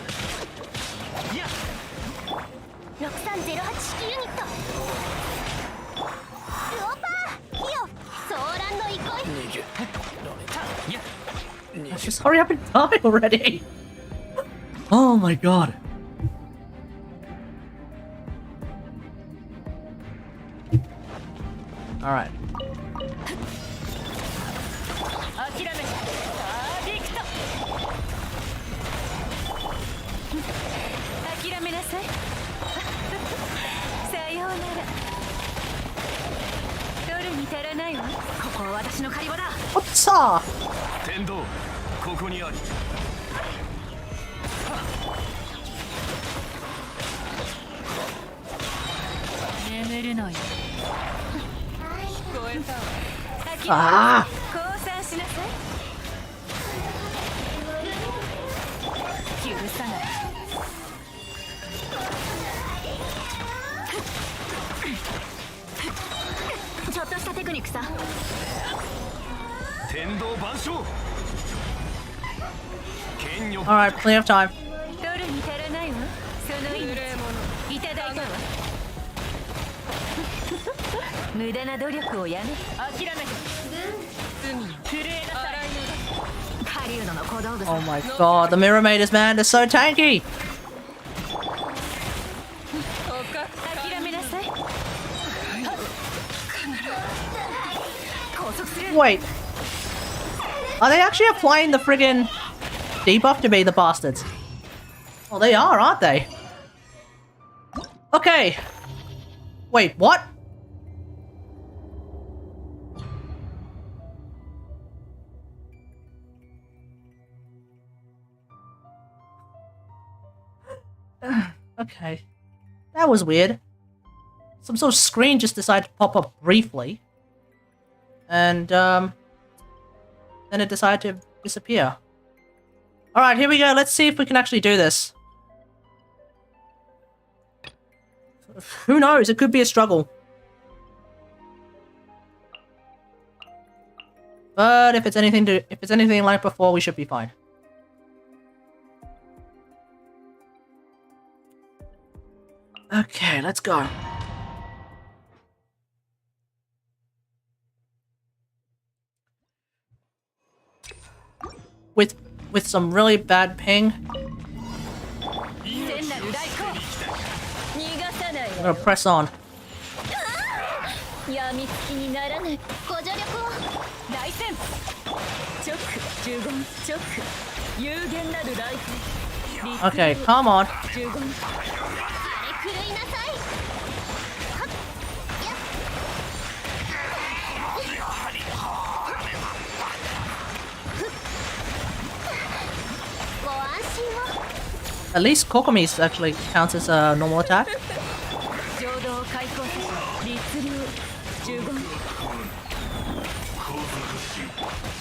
[SPEAKER 5] いや
[SPEAKER 3] 6308式ユニットルオパーヒヨソーランの憩い
[SPEAKER 5] いや
[SPEAKER 2] Just hurry up and die already! Oh my god. Alright.
[SPEAKER 3] 諦めアディクト諦めなさいさようなら取るに足らないわここは私の狩り場だ
[SPEAKER 2] What's up?
[SPEAKER 5] 天道ここにあり
[SPEAKER 3] 眠るのよ聞こえたわ
[SPEAKER 2] Ah!
[SPEAKER 3] 降参しなさい許さないちょっとしたテクニックさ
[SPEAKER 5] 天道万象剣女
[SPEAKER 2] Alright, plenty of time.
[SPEAKER 3] 取るに足らないわその命いただいたわ無駄な努力をやめ諦めて罪に震えなさい狩人の小道具さ
[SPEAKER 2] Oh my god, the Mirror Maidens, man, they're so tanky!
[SPEAKER 3] 諦めなさい拘束する
[SPEAKER 2] Wait. Are they actually applying the friggin' debuff to me, the bastards? Oh, they are, aren't they? Okay. Wait, what? Okay. That was weird. some sort of screen just decided to pop up briefly. And, then it decided to disappear. Alright, here we go. Let's see if we can actually do this. Who knows? It could be a struggle. But if it's anything like before, we should be fine. Okay, let's go. With some really bad ping. I'm gonna press on.
[SPEAKER 4] やみつきにならないご助力を大戦チョック従言チョック有限なるライフ
[SPEAKER 2] Okay, come on.
[SPEAKER 4] 従言あれ狂いなさいはっやっご安心を
[SPEAKER 2] At least Kokomi's actually counts as a normal attack.
[SPEAKER 4] 浄土を開放させ律流従言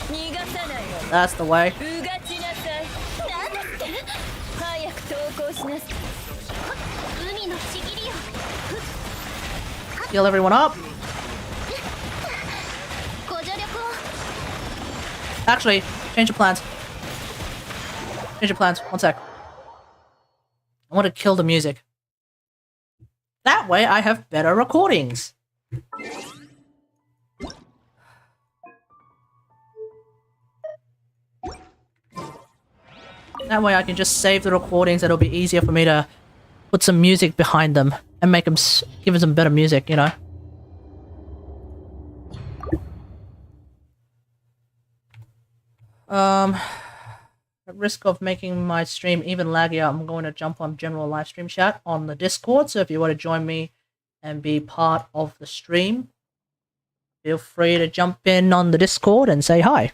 [SPEAKER 4] 逃がさないわ
[SPEAKER 2] That's the way.
[SPEAKER 4] うがちなさいなんだって早く投降しなさい海のちぎりよ
[SPEAKER 2] Heal everyone up.
[SPEAKER 4] ご助力を
[SPEAKER 2] Actually, change your plans. Change your plans. One sec. I want to kill the music. That way I have better recordings. That way I can just save the recordings. It'll be easier for me to put some music behind them and make them give them some better music, you know. At risk of making my stream even laggier, I'm going to jump on general live stream chat on the Discord. So if you want to join me and be part of the stream, feel free to jump in on the Discord and say hi.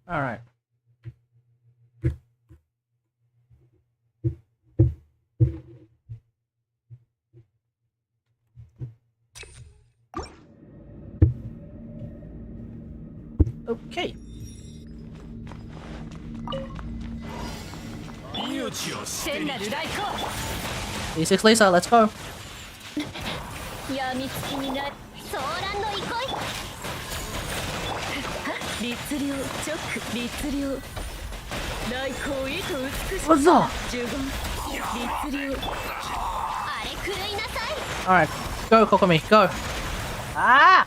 [SPEAKER 2] All right. Okay.
[SPEAKER 4] 聖なる来航
[SPEAKER 2] D6 Lisa, let's go.
[SPEAKER 4] やみつきになる騒乱の憩い律流チョック律流来航意図美しく
[SPEAKER 2] What's up?
[SPEAKER 4] 従言律流あれ狂いなさい
[SPEAKER 2] All right, go Kokomi, go. Ah!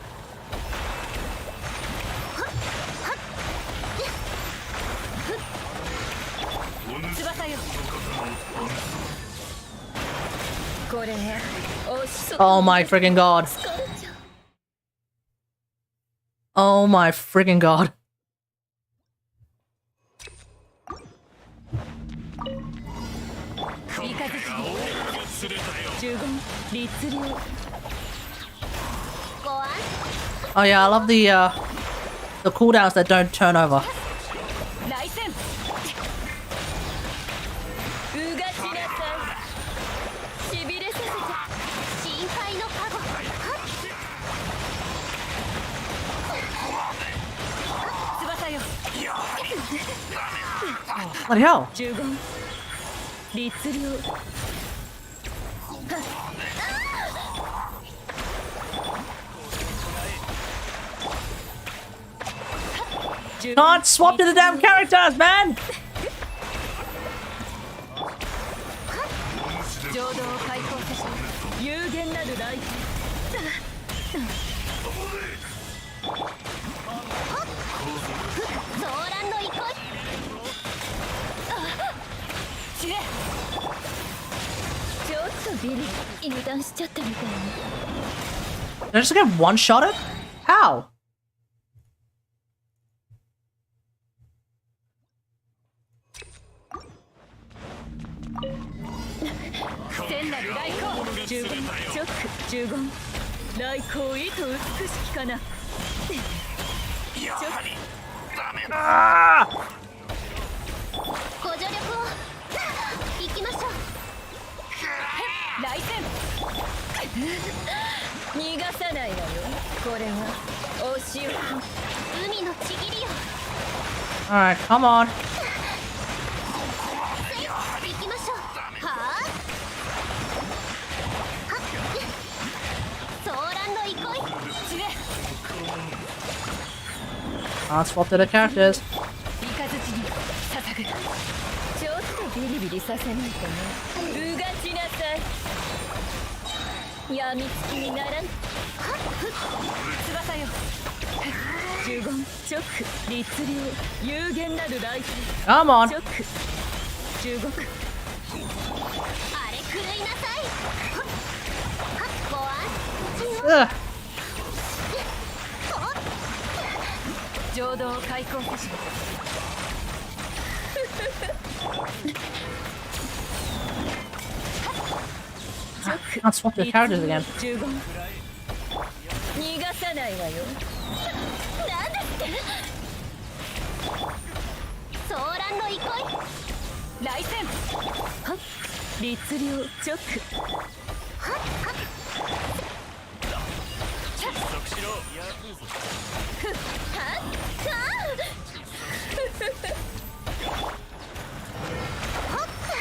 [SPEAKER 4] 翼よこれおしそ
[SPEAKER 2] Oh my friggin' god. Oh my friggin' god.
[SPEAKER 4] 三日月従言律流ご安
[SPEAKER 2] Oh yeah, I love the cooldowns that don't turn over.
[SPEAKER 4] 来戦うがちなさいしびれさせて心配の加護 翼よ
[SPEAKER 2] Bloody hell.
[SPEAKER 4] 従言律流
[SPEAKER 2] Can't swap to the damn characters, man!
[SPEAKER 4] 浄土を開放させ有限なるライフ騒乱の憩いちげちょっとビリ油断しちゃったみたいな
[SPEAKER 2] Did I just get one-shotted? How?
[SPEAKER 4] 聖なる来航従言チョック従言来航意図美しきかなチョック
[SPEAKER 2] Ah!
[SPEAKER 4] 来戦逃がさないわよ。これはお仕置
[SPEAKER 3] 海のちぎりよ。
[SPEAKER 2] Alright, come on.
[SPEAKER 3] 行きましょう。はあ。はっ。ソーランの憩い。
[SPEAKER 4] ちね
[SPEAKER 2] Can't swap to the characters.
[SPEAKER 4] イカズチに捧ぐ。ちょっとビリビリさせないとね。うがちなさい。やみつきにならん。翼よ。呪言直律令有限なる来世
[SPEAKER 2] Come on.
[SPEAKER 4] 直中国
[SPEAKER 3] あれ狂いなさい。はっ。はっ。ご安心を。
[SPEAKER 2] Ugh.
[SPEAKER 4] 浄土を開口せし
[SPEAKER 2] Can't swap to the characters again.
[SPEAKER 4] 呪言逃がさないわよ。
[SPEAKER 3] なんだって。ソーランの憩い。
[SPEAKER 4] 来戦はっ律令直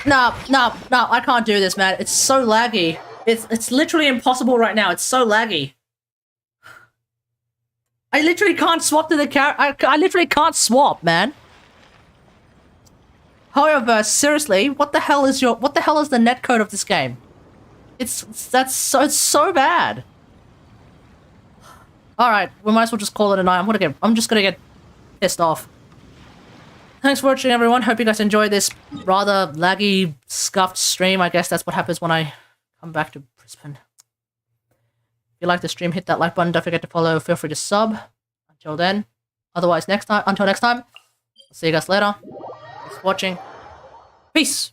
[SPEAKER 2] No, no, no, I can't do this, man. It's so laggy. It's literally impossible right now. It's so laggy. I literally can't swap to the I literally can't swap, man. However, seriously, what the hell is the netcode of this game? It's so bad. Alright, we might as well just call it a night. I'm just gonna get pissed off. Thanks for watching, everyone. Hope you guys enjoyed this rather laggy, scuffed stream. I guess that's what happens when I come back to Brisbane. If you like the stream, hit that like button. Don't forget to follow. Feel free to sub. Until then. Until next time, I'll see you guys later. Thanks for watching. Peace!